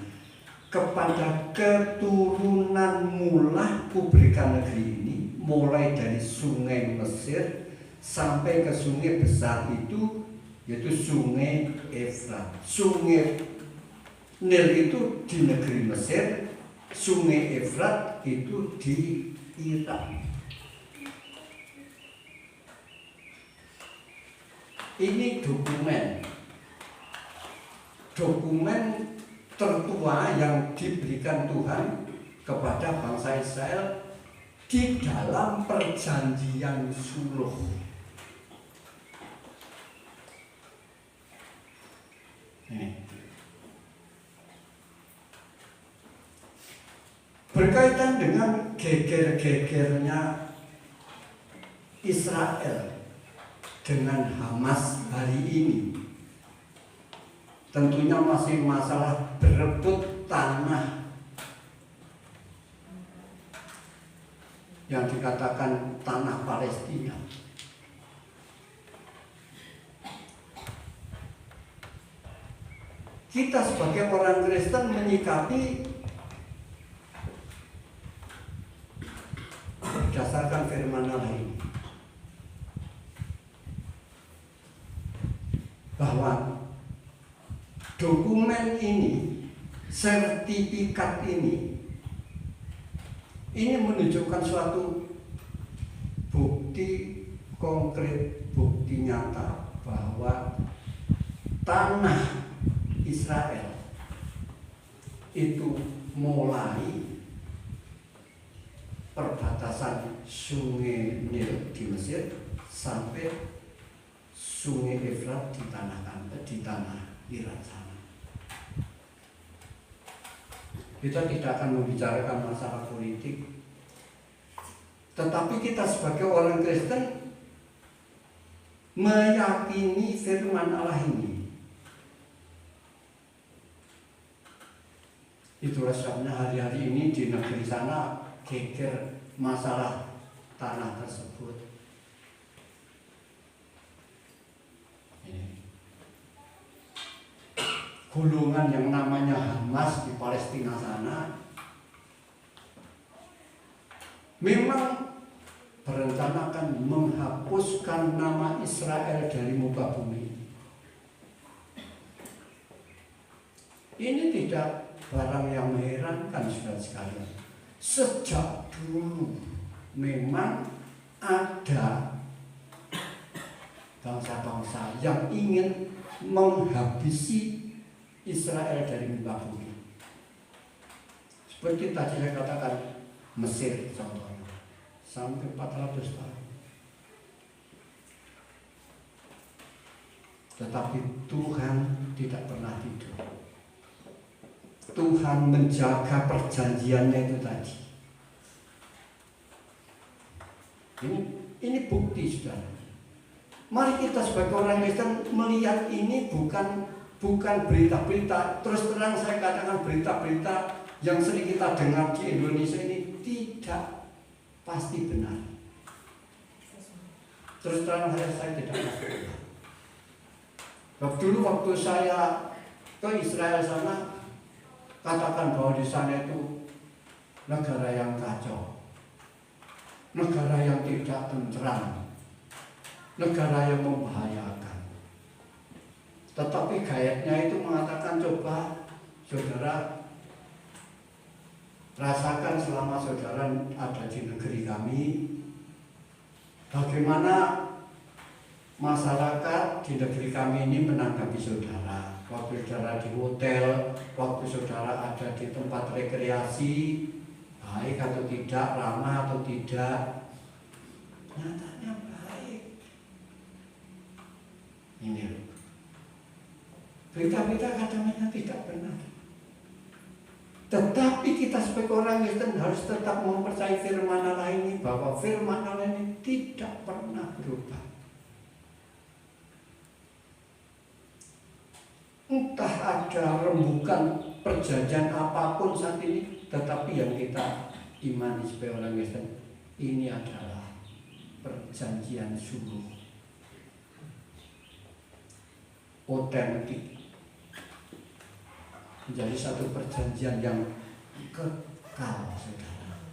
kepada keturunanmu lah kuberikan negeri ini, mulai dari sungai Mesir sampai ke sungai besar itu, yaitu sungai Efrat. Sungai Nil itu di negeri Mesir, sungai Efrat itu di Irak. Ini dokumen tertua yang diberikan Tuhan kepada bangsa Israel di dalam perjanjian suluh. Ini berkaitan dengan geger-gegernya Israel dengan Hamas hari ini. Tentunya masih masalah berebut tanah yang dikatakan tanah Palestina. Kita sebagai orang Kristen menyikapi berdasarkan firman Allah ini, bahwa dokumen ini, sertifikat ini menunjukkan suatu bukti konkret, bukti nyata bahwa tanah Israel itu mulai perbatasan Sungai Nil di Mesir sampai Sungai Efrat di tanah Irak sana. Kita tidak akan membicarakan masalah politik, tetapi kita sebagai orang Kristen meyakini firman Allah ini. Itulah sebabnya hari-hari ini di negeri sana geger masalah tanah tersebut. Golongan yang namanya Hamas di Palestina sana memang berencanakan menghapuskan nama Israel dari muka bumi. Ini tidak barang yang mengherankan, saudara sekalian. Sejak dulu memang ada bangsa-bangsa yang ingin menghabisi Israel dari muka bumi. Seperti tadi saya katakan, Mesir contohnya, sampai 400 tahun. Tetapi Tuhan tidak pernah tidur. Tuhan menjaga perjanjiannya itu tadi. Ini bukti, saudara. Mari kita sebagai orang Kristen melihat ini bukan berita-berita. Terus terang saya katakan, berita-berita yang sering kita dengar di Indonesia ini tidak pasti benar. Terus terang saya tidak pasti. Dulu waktu saya ke Israel sana, katakan bahwa di sana itu negara yang kacau, negara yang tidak tentram, negara yang membahayakan. Tetapi gayanya itu mengatakan, coba saudara rasakan selama saudara ada di negeri kami, bagaimana masyarakat di negeri kami ini menanggapi saudara. Waktu saudara di hotel, waktu saudara ada di tempat rekreasi, baik atau tidak, ramah atau tidak, nyatanya baik. Ini loh, berita-berita kadang-kadang tidak benar. Tetapi kita sebagai orang Kristen harus tetap mempercayai firman Allah ini, bahwa firman Allah ini tidak pernah berubah. Entah ada rembukan perjanjian apapun saat ini, tetapi yang kita imani sebagai orang Kristen, ini adalah perjanjian suluh, otentik, menjadi satu perjanjian yang kekal, saudara.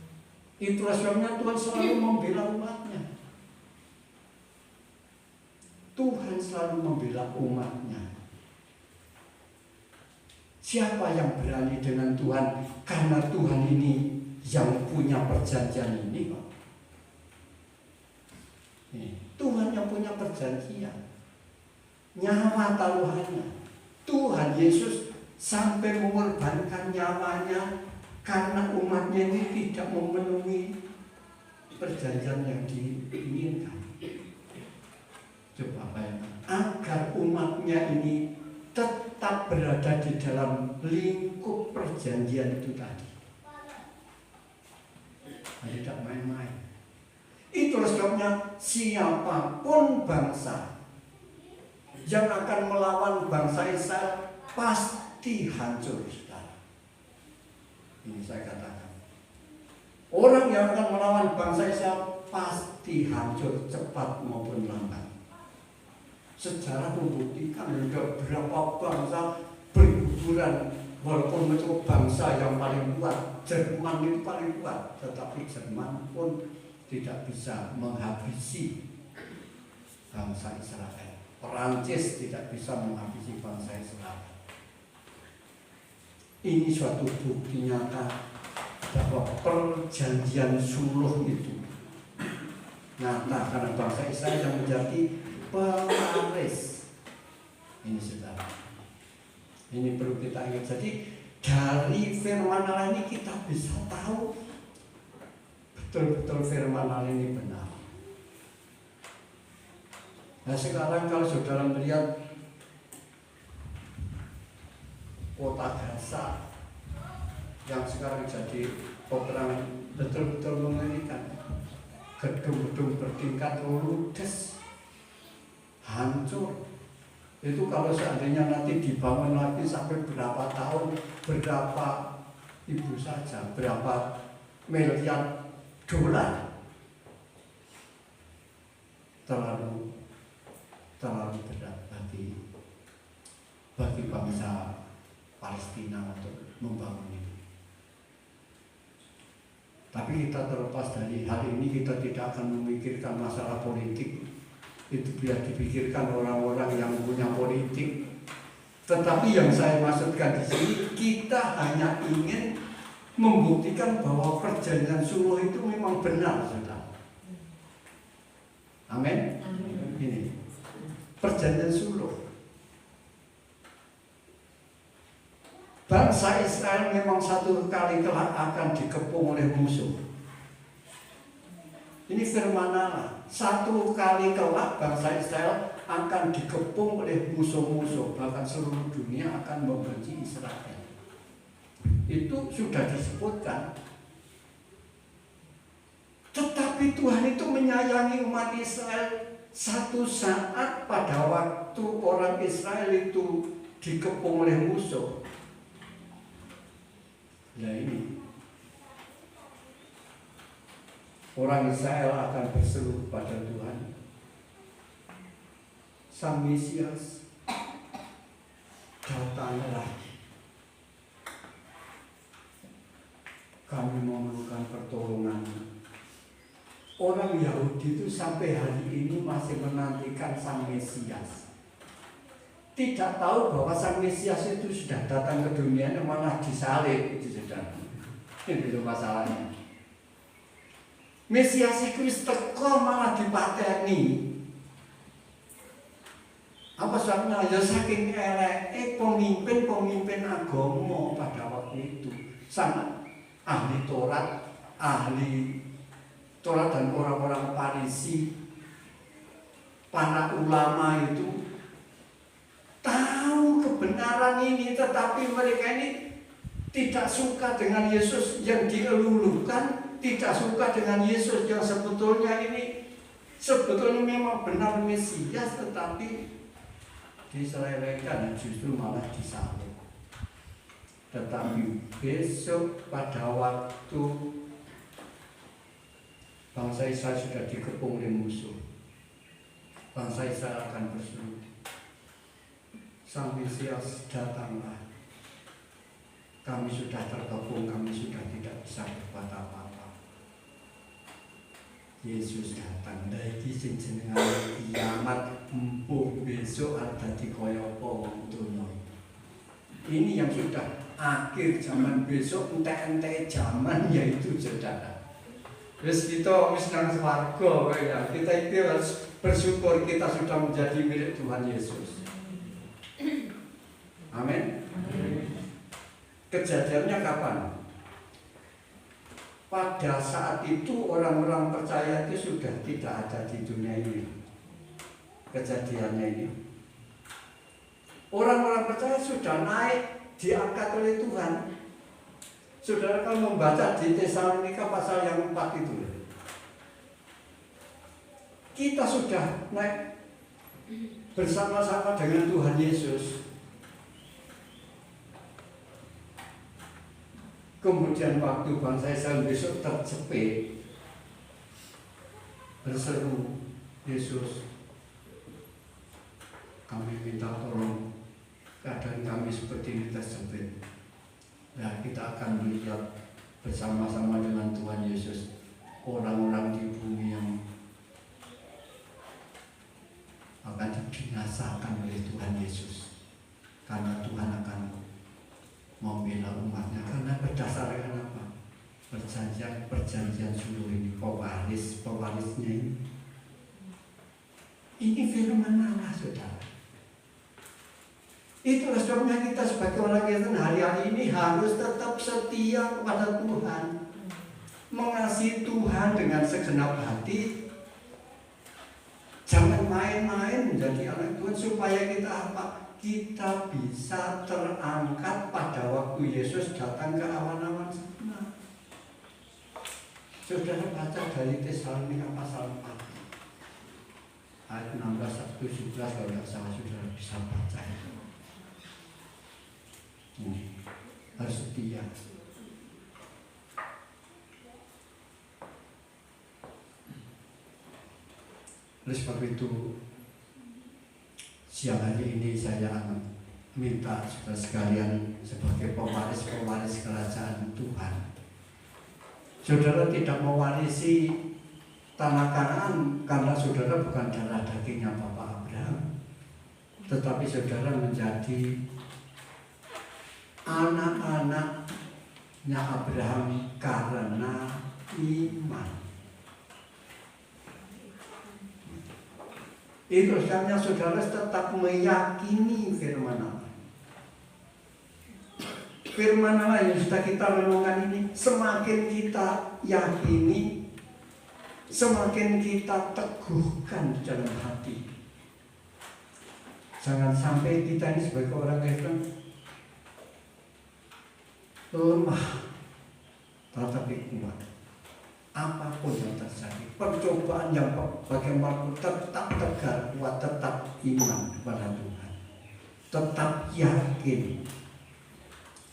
Itulah sebabnya Tuhan selalu membela umatnya. Tuhan selalu membela umatnya. Siapa yang berani dengan Tuhan? Karena Tuhan ini yang punya perjanjian ini, Pak. Tuhan yang punya perjanjian, nyawa taruhannya. Tuhan Yesus sampai mengorbankan nyawanya karena umatnya ini tidak memenuhi perjanjian yang diinginkan. Coba bayangkan, agar umatnya ini tetap berada di dalam lingkup perjanjian itu tadi. Tidak main-main. Itulah sebabnya siapapun bangsa yang akan melawan bangsa Israel pasti hancur, saudara. Ini saya katakan. Orang yang akan melawan bangsa Israel pasti hancur, cepat maupun lambat. Sejarah membuktikan beberapa bangsa berguguran, walaupun itu bangsa yang paling kuat. Jerman itu paling kuat, tetapi Jerman pun tidak bisa menghabisi bangsa Israel. Perancis tidak bisa menghabisi bangsa Israel. Ini suatu bukti nyata bahwa perjanjian suluh itu nyata karena bangsa Israel yang menjadi pewaris. Ini saudara, ini perlu kita ingat. Jadi dari firman Allah ini kita bisa tahu betul-betul firman Allah ini benar. Nah sekarang kalau saudara melihat kota Gaza yang sekarang jadi peperangan, betul-betul mengerikan. Gedung-gedung bertingkat ludes, hancur. Itu kalau seandainya nanti dibangun lagi sampai berapa tahun, berapa ibu saja, berapa miliar dolar, terlalu berat bagi bangsa Palestina untuk membangun ini. Tapi kita terlepas dari hal ini, kita tidak akan memikirkan masalah politik. Itu biar dipikirkan orang-orang yang punya politik. Tetapi yang saya maksudkan di sini, kita hanya ingin membuktikan bahwa perjanjian suluh itu memang benar, saudara. Amin. Ini perjanjian suluh. Bangsa Israel memang satu kali kelak akan dikepung oleh musuh. Ini firman Allah. Satu kali kelak bangsa Israel akan dikepung oleh musuh-musuh. Bahkan seluruh dunia akan membenci Israel. Itu sudah disebutkan. Tetapi Tuhan itu menyayangi umat Israel. Satu saat pada waktu orang Israel itu dikepung oleh musuh. Nah ini orang Israel akan berseru kepada Tuhan, Sang Mesias, datanglah, kami memerlukan pertolongan. Orang Yahudi itu sampai hari ini masih menantikan Sang Mesias. Tidak tahu bahwa Sang Mesias itu sudah datang ke dunia, malah disalib. Itu masalahnya. Mesias Kristus teko malah dipateni. Apa sebabnya? Ya saking eleke pemimpin agama pada waktu itu. Sama ahli Taurat dan orang-orang Farisi, para ulama itu tahu kebenaran ini, tetapi mereka ini tidak suka dengan Yesus yang dielulukan, tidak suka dengan Yesus yang sebetulnya memang benar Mesias, tetapi diselewengkan, justru malah disalib. Tetapi besok pada waktu bangsa Israel sudah dikepung oleh musuh, bangsa Israel akan berseru, Sang Mesias datanglah. Kami sudah terkepung, kami sudah tidak bisa berbuat apa-apa. Yesus datang, lagi sing jenengan kiamat empuh besok ada di koyo apa wong dono. Ini yang sudah akhir zaman, besok entek-entek zaman, yaitu saudara. Terus kita wis nang swarga ya. Kita itu harus bersyukur kita sudah menjadi milik Tuhan Yesus. Amin. Kejadiannya kapan? Pada saat itu orang-orang percaya itu sudah tidak ada di dunia ini. Kejadiannya ini, orang-orang percaya sudah naik, diangkat oleh Tuhan. Saudara kalau membaca di Tesalonika pasal yang 4 itu, kita sudah naik bersama-sama dengan Tuhan Yesus. Kemudian waktu bangsa Israel besok terjepit, berseru, Yesus, kami minta tolong, keadaan kami seperti ini terjepit. Nah, kita akan melihat bersama-sama dengan Tuhan Yesus orang-orang di bumi yang akan dibinasakan oleh Tuhan Yesus, karena Tuhan akan membela umatnya. Karena berdasarkan apa? Perjanjian sulh ini, pewarisnya ini. Ini firman Allah, saudara. Itulah sebabnya kita sebagai orang Kristen hari-hari ini harus tetap setia kepada Tuhan, mengasihi Tuhan dengan segenap hati. Jangan main-main menjadi anak Tuhan, supaya kita apa? Kita bisa terangkat pada waktu Yesus datang ke awan-awan sana. Saudara baca dari Tesalonika pasal 4 ayat 16-17, kalau tidak salah saudara bisa baca itu. Harus setia. Oleh sebab itu, siang hari ini saya minta saudara sekalian sebagai pewaris kerajaan Tuhan, saudara tidak mewarisi tanah Kanaan karena saudara bukan darah dagingnya Bapak Abraham, tetapi saudara menjadi anak-anaknya Abraham karena iman. Itu sebabnya saudara tetap meyakini firman Allah. Firman Allah yang sudah kita renungkan ini, semakin kita yakini, semakin kita teguhkan dalam hati. Jangan sampai kita ini sebagai orang Kristen lemah tetapi kuat. Apapun yang terjadi, percobaan yang bagaimana, tetap tegar, kuat, tetap iman kepada Tuhan, tetap yakin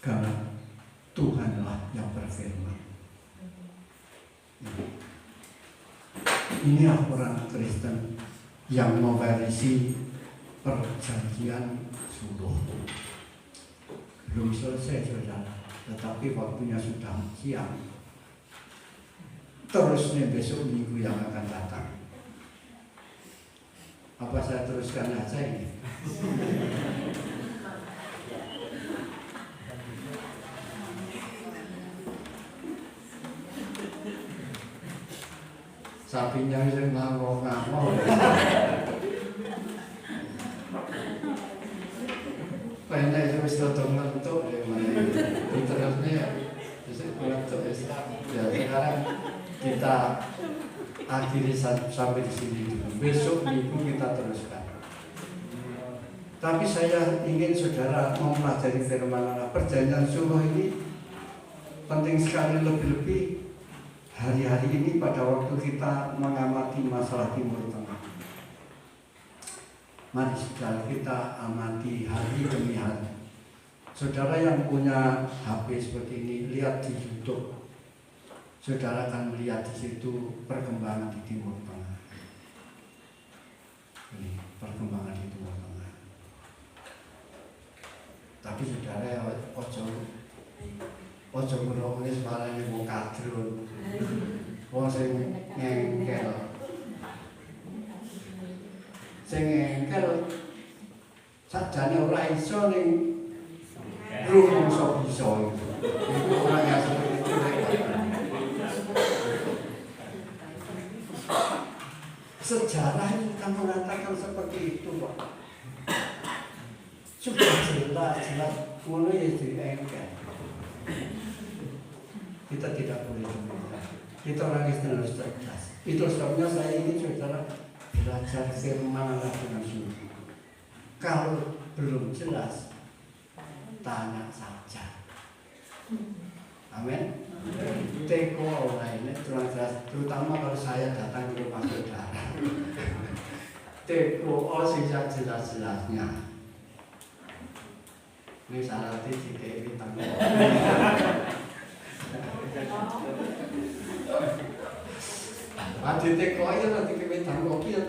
karena Tuhanlah yang berfirman. Ini orang Kristen yang mewarisi perjanjian sulh. Belum selesai, saudara, tetapi waktunya sudah siap. Terusnya besok minggu yang akan datang. Apa saya teruskan aja ini? Sapinya itu ngomong-ngomong. Pengen itu bisa terbentuk internet untuk Islam. Ya sekarang kita akhiri sampai di sini dulu. Besok minggu kita teruskan. Tapi saya ingin saudara mempelajari firman Allah. Perjanjian sulh ini penting sekali, lebih-lebih hari-hari ini pada waktu kita mengamati masalah Timur Tengah. Mari saudara kita amati hari demi hari. Saudara yang punya HP seperti ini, lihat di YouTube. Saudara akan melihat di situ perkembangan di Timur Tengah. Ini perkembangan di Timur Tengah. Tapi saudara ojo ngrungokne semalane wong kadrun. Wong sing ngengkel. Sing ngengkel sajane ora iso ning rumangsa bisa itu. Itu orang yang seperti itu. Sejarah ini kan mengatakan seperti itu, Pak. Sudah jelas mulai diengkel. Kita tidak boleh menyerah. Kita orang Kristen harus cerdas. Itu sebabnya saya ingin saudara belajar firman Allah dengan sungguh. Kalau belum jelas, tanya saja. Amin. Teko ini terutama kalau saya datang ke rumah saudara. Teko sisa jelas-jelasnya. Ini syaratnya DKI tanggung. Adi teko aja nanti kita tanggung ya.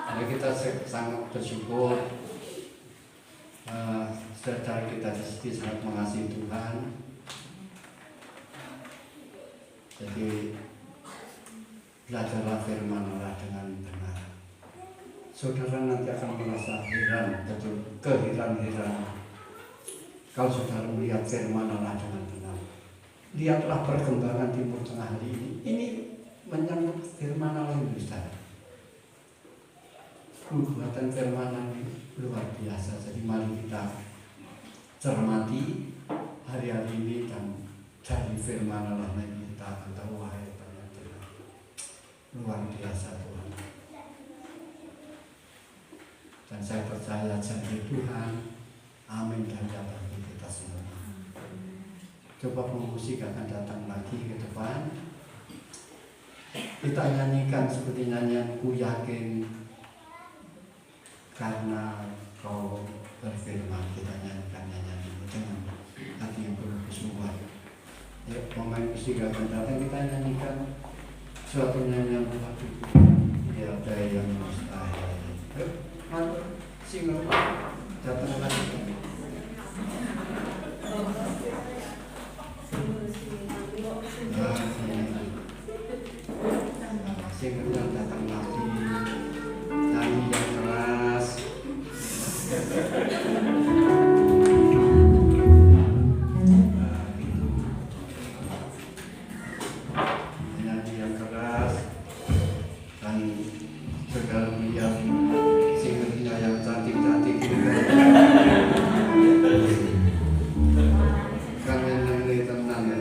Jadi kita sangat bersyukur. Saudara kita di sini sangat mengasihi Tuhan. Jadi belajarlah firman Allah dengan benar. Saudara nanti akan merasa heran, betul keheran-heran. Kalau saudara melihat firman Allah dengan benar, lihatlah perkembangan Timur Tengah hari ini. Ini menyambut firman Allah ini, saudara. Perbuatan firman Allah ini luar biasa. Jadi mari kita cermati hari-hari ini dan dari firman Allah ini kita tahu wahai Tuhan, luar biasa Tuhan. Dan saya percaya janji Tuhan, amin, dan bagi kita semua. Coba pemusik akan datang lagi ke depan. Kita nyanyikan seperti nyanyian Ku Yakin Karena Kau Berfirman. Kita nyanyikan nyanyian ini dengan hati yang penuh kesungguhan. Ya, pemain musik akan datang, kita nyanyikan suatu nyanyian buat itu. Ya, ada yang mustahil. Mantap, single datang lagi. Single datang lagi. Nyanyi yang keras. Nyanyi yang keras dan segala melihat singlenya yang cantik-cantik kangen yang tenan ya.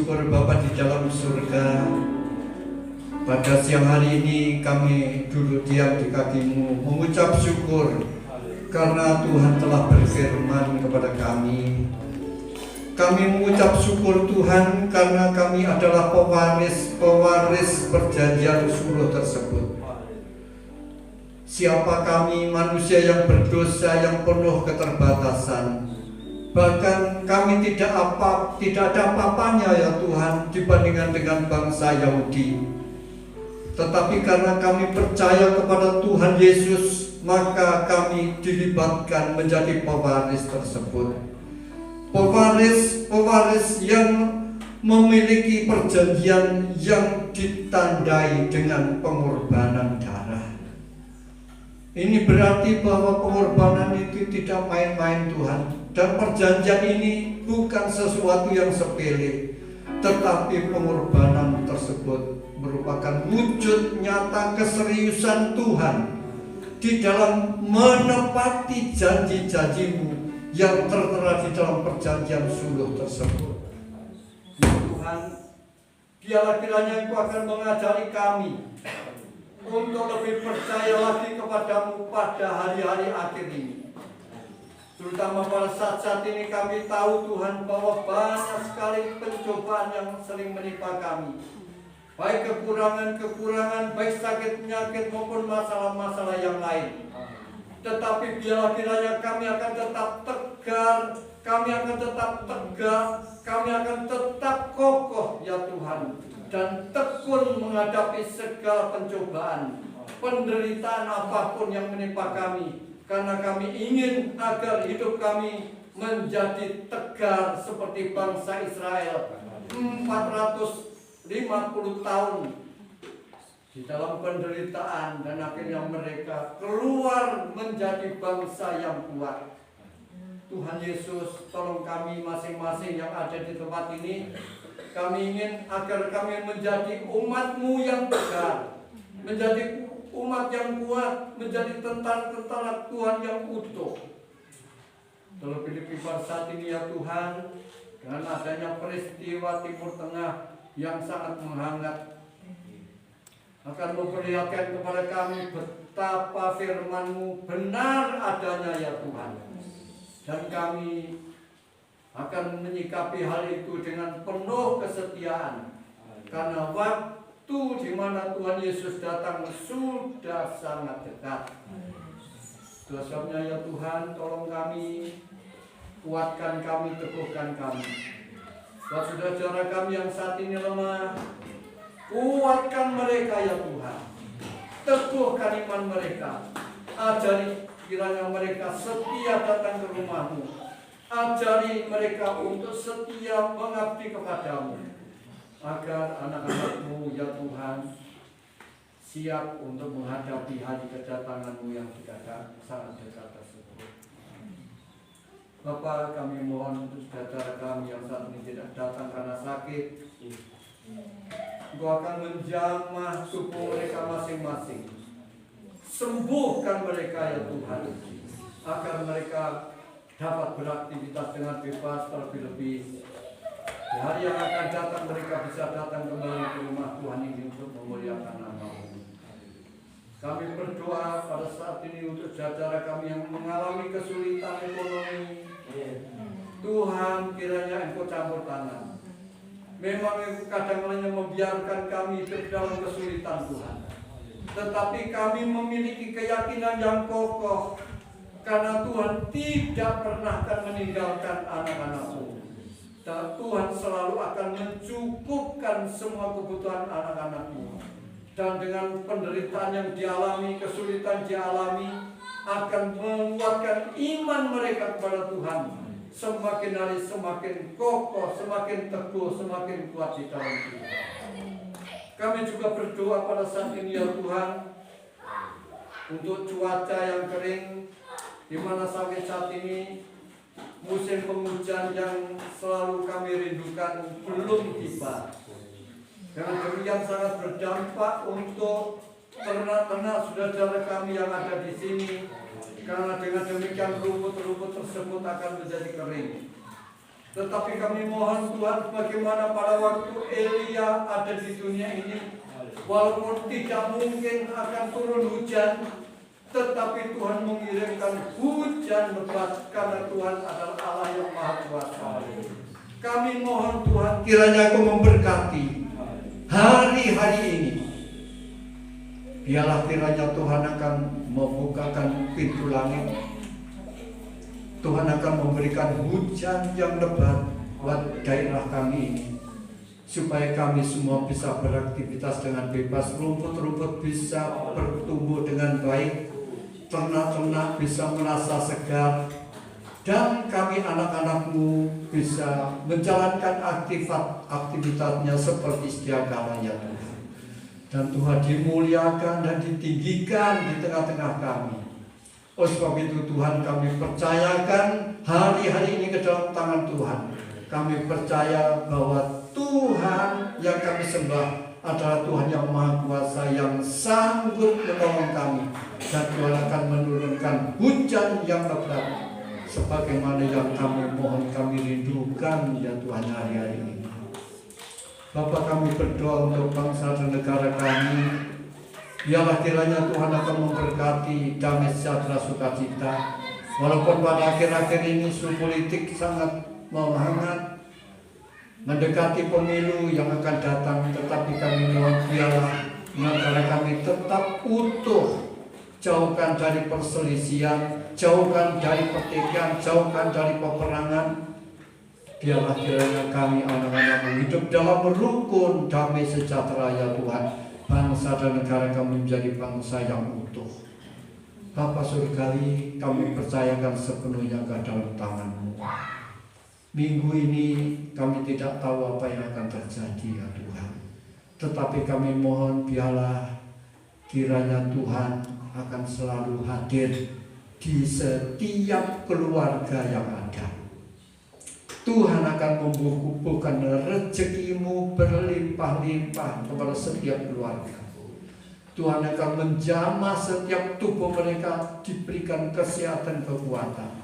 syukur Bapa di dalam surga. Pada siang hari ini kami duduk diam di kaki-Mu, mengucap syukur karena Tuhan telah berfirman kepada kami. Kami mengucap syukur Tuhan karena kami adalah pewaris perjanjian suluh tersebut. Siapa kami, manusia yang berdosa, yang penuh keterbatasan. Bahkan kami tidak ada apa-apanya ya Tuhan dibandingkan dengan bangsa Yahudi. Tetapi karena kami percaya kepada Tuhan Yesus, maka kami dilibatkan menjadi pewaris tersebut. Pewaris yang memiliki perjanjian yang ditandai dengan pengorbanan darah. Ini berarti bahwa pengorbanan itu tidak main-main Tuhan. Dan perjanjian ini bukan sesuatu yang sepele, tetapi pengorbanan tersebut merupakan wujud nyata keseriusan Tuhan di dalam menepati janji-janji-Mu yang tertera di dalam perjanjian suluh tersebut. Ya Tuhan, biarlah kiranya Engkau akan mengajari kami untuk lebih percaya lagi kepada-Mu pada hari-hari akhir ini. Terutama pada saat-saat ini kami tahu Tuhan bahwa banyak sekali pencobaan yang sering menimpa kami. Baik kekurangan, baik sakit penyakit maupun masalah-masalah yang lain. Tetapi biarlah kiranya kami akan tetap tegar, kami akan tetap tegak, kami akan tetap kokoh ya Tuhan. Dan tekun menghadapi segala pencobaan, penderitaan apapun yang menimpa kami. Karena kami ingin agar hidup kami menjadi tegar seperti bangsa Israel 450 tahun di dalam penderitaan, dan akhirnya mereka keluar menjadi bangsa yang kuat. Tuhan Yesus, tolong kami masing-masing yang ada di tempat ini. Kami ingin agar kami menjadi umat-Mu yang tegar, menjadi umat yang kuat, menjadi tentara-tentara Tuhan yang utuh. Terlebih pada saat ini ya Tuhan, dengan adanya peristiwa Timur Tengah yang sangat menghangat, akan memperlihatkan kepada kami betapa firman-Mu benar adanya ya Tuhan. Dan kami akan menyikapi hal itu dengan penuh kesetiaan, karena waktu di mana Tuhan Yesus datang sudah sangat dekat. Itu sebabnya ya Tuhan, tolong kami, kuatkan kami, teguhkan kami. Buat saudara-saudara kami yang saat ini lemah, kuatkan mereka ya Tuhan, teguhkan iman mereka. Ajari kiranya mereka setia datang ke rumah-Mu. Ajari mereka untuk setia mengabdi kepada-Mu, agar anak-anak-Mu ya Tuhan siap untuk menghadapi hari kedatangan-Mu yang sangat dekat tersebut. Bapa, kami mohon untuk saudara kami yang saat ini tidak datang karena sakit, Engkau akan menjamah tubuh mereka masing-masing. Sembuhkan mereka ya Tuhan, agar mereka dapat beraktivitas dengan bebas. Terlebih-lebih di hari yang akan datang mereka bisa datang kembali ke rumah Tuhan ini untuk memuliakan nama-Mu. Kami berdoa pada saat ini untuk saudara kami yang mengalami kesulitan ekonomi. Tuhan, kiranya Engkau campur tangan. Memang Engkau kadang-kadang membiarkan kami hidup dalam kesulitan Tuhan, tetapi kami memiliki keyakinan yang kokoh, karena Tuhan tidak pernah akan meninggalkan anak-anak-Mu. Dan Tuhan selalu akan mencukupkan semua kebutuhan anak-anak-Mu. Dan dengan penderitaan yang dialami, kesulitan dialami, akan menguatkan iman mereka kepada Tuhan. Semakin hari semakin kokoh, semakin teguh, semakin kuat di dalam Tuhan. Kami juga berdoa pada saat ini ya Tuhan, untuk cuaca yang kering, di mana sampai saat ini musim penghujan yang selalu kami rindukan belum tiba. Dengan demikian sangat berdampak untuk ternak-ternak saudara kami yang ada di sini, karena dengan demikian rumput-rumput tersebut akan menjadi kering. Tetapi kami mohon Tuhan, bagaimana pada waktu Elia ada di dunia ini, walaupun tidak mungkin akan turun hujan, tetapi Tuhan mengirimkan hujan lebat karena Tuhan adalah Allah yang Maha Kuasa. Kami mohon Tuhan, kiranya Kau memberkati hari-hari ini. Biarlah kiranya Tuhan akan membukakan pintu langit. Tuhan akan memberikan hujan yang lebat buat daerah kami ini, supaya kami semua bisa beraktivitas dengan bebas, rumput-rumput bisa bertumbuh dengan baik, ternak-ternak bisa merasa segar, dan kami anak-anakmu bisa menjalankan aktivitasnya seperti sedia kala ya Tuhan. Dan Tuhan dimuliakan dan ditinggikan di tengah-tengah kami. Oleh sebab itu Tuhan, kami percayakan hari-hari ini ke dalam tangan Tuhan. Kami percaya bahwa Tuhan yang kami sembah adalah Tuhan yang Maha Kuasa, yang sanggup menolong kami. Dan Tuhan akan menurunkan hujan yang lebat sebagaimana yang kami mohon, kami rindukan ya Tuhan hari-hari ini. Bapa, kami berdoa untuk bangsa dan negara kami. Biarlah kiranya Tuhan akan memberkati damai sejahtera sukacita. Walaupun pada akhir-akhir ini isu politik sangat menghangat, mendekati pemilu yang akan datang, tetapi kami mohon biarlah negara kami tetap utuh. Jauhkan dari perselisihan, jauhkan dari pertikaian, jauhkan dari peperangan. Biarlah kiranya kami anak-anak hidup dalam rukun damai sejahtera ya Tuhan. Bangsa dan negara kami menjadi bangsa yang utuh. Bapa surgawi, kami percayakan sepenuhnya ke dalam tangan-Mu. Minggu ini kami tidak tahu apa yang akan terjadi ya Tuhan. Tetapi kami mohon biarlah kiranya Tuhan akan selalu hadir di setiap keluarga yang ada. Tuhan akan membukukan rezeki-Mu berlimpah-limpah kepada setiap keluarga. Tuhan akan menjamah setiap tubuh mereka, diberikan kesehatan, kekuatan.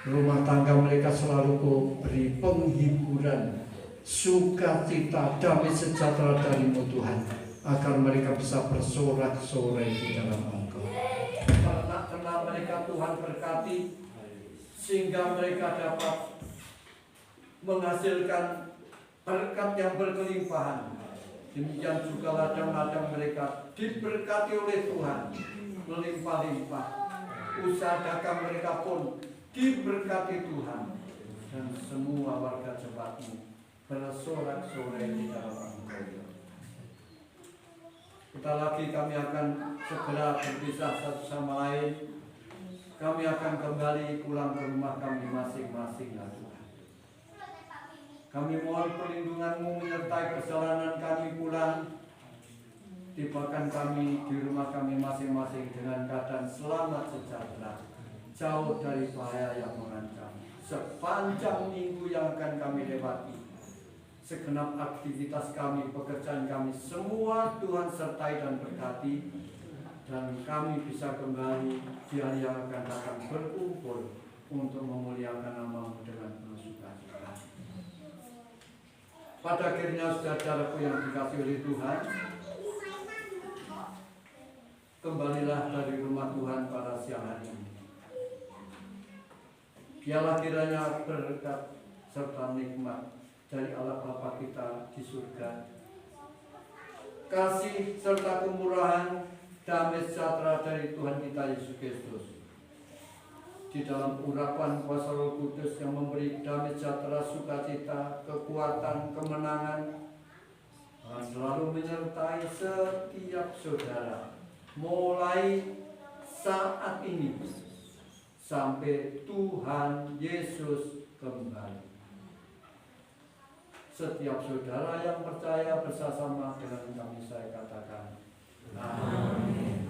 Rumah tangga mereka selalu Kau beri penghiburan, sukacita, damai sejahtera dari-Mu Tuhan, agar mereka bisa bersorak-sorai di dalam Engkau. Ternak-ternak mereka Tuhan berkati, sehingga mereka dapat menghasilkan berkat yang berkelimpahan. Demikian juga ladang-ladang mereka diberkati oleh Tuhan melimpah-limpah. Usaha dagang mereka pun diberkati Tuhan, dan semua warga jemaat-Mu bersorak-sorai di dalam Engkau. Kita lagi kami akan segera berpisah satu sama lain. Kami akan kembali pulang ke rumah kami masing-masing ya Tuhan. Kami mohon perlindungan-Mu menyertai perjalanan kami pulang. Tibakan kami di rumah kami masing-masing dengan keadaan selamat sejahtera, jauh dari bahaya yang mengancam. Sepanjang minggu yang akan kami lewati, segenap aktivitas kami, pekerjaan kami, semua Tuhan sertai dan berkati. Dan kami bisa kembali di hari yang akan datang berkumpul untuk memuliakan nama-Mu dengan penuh sukacita. Pada akhirnya saudara-saudaraku yang dikasihi oleh Tuhan, kembalilah dari rumah Tuhan pada siang hari ini. Biarlah kiranya berkat serta nikmat dari Allah Bapa kita di surga, kasih serta kemurahan, damai sejahtera dari Tuhan kita Yesus Kristus, di dalam urapan kuasa Roh Kudus yang memberi damai sejahtera, sukacita, kekuatan, kemenangan, akan selalu menyertai setiap saudara, mulai saat ini sampai Tuhan Yesus kembali. Setiap saudara yang percaya bersama dengan kami saya katakan amin.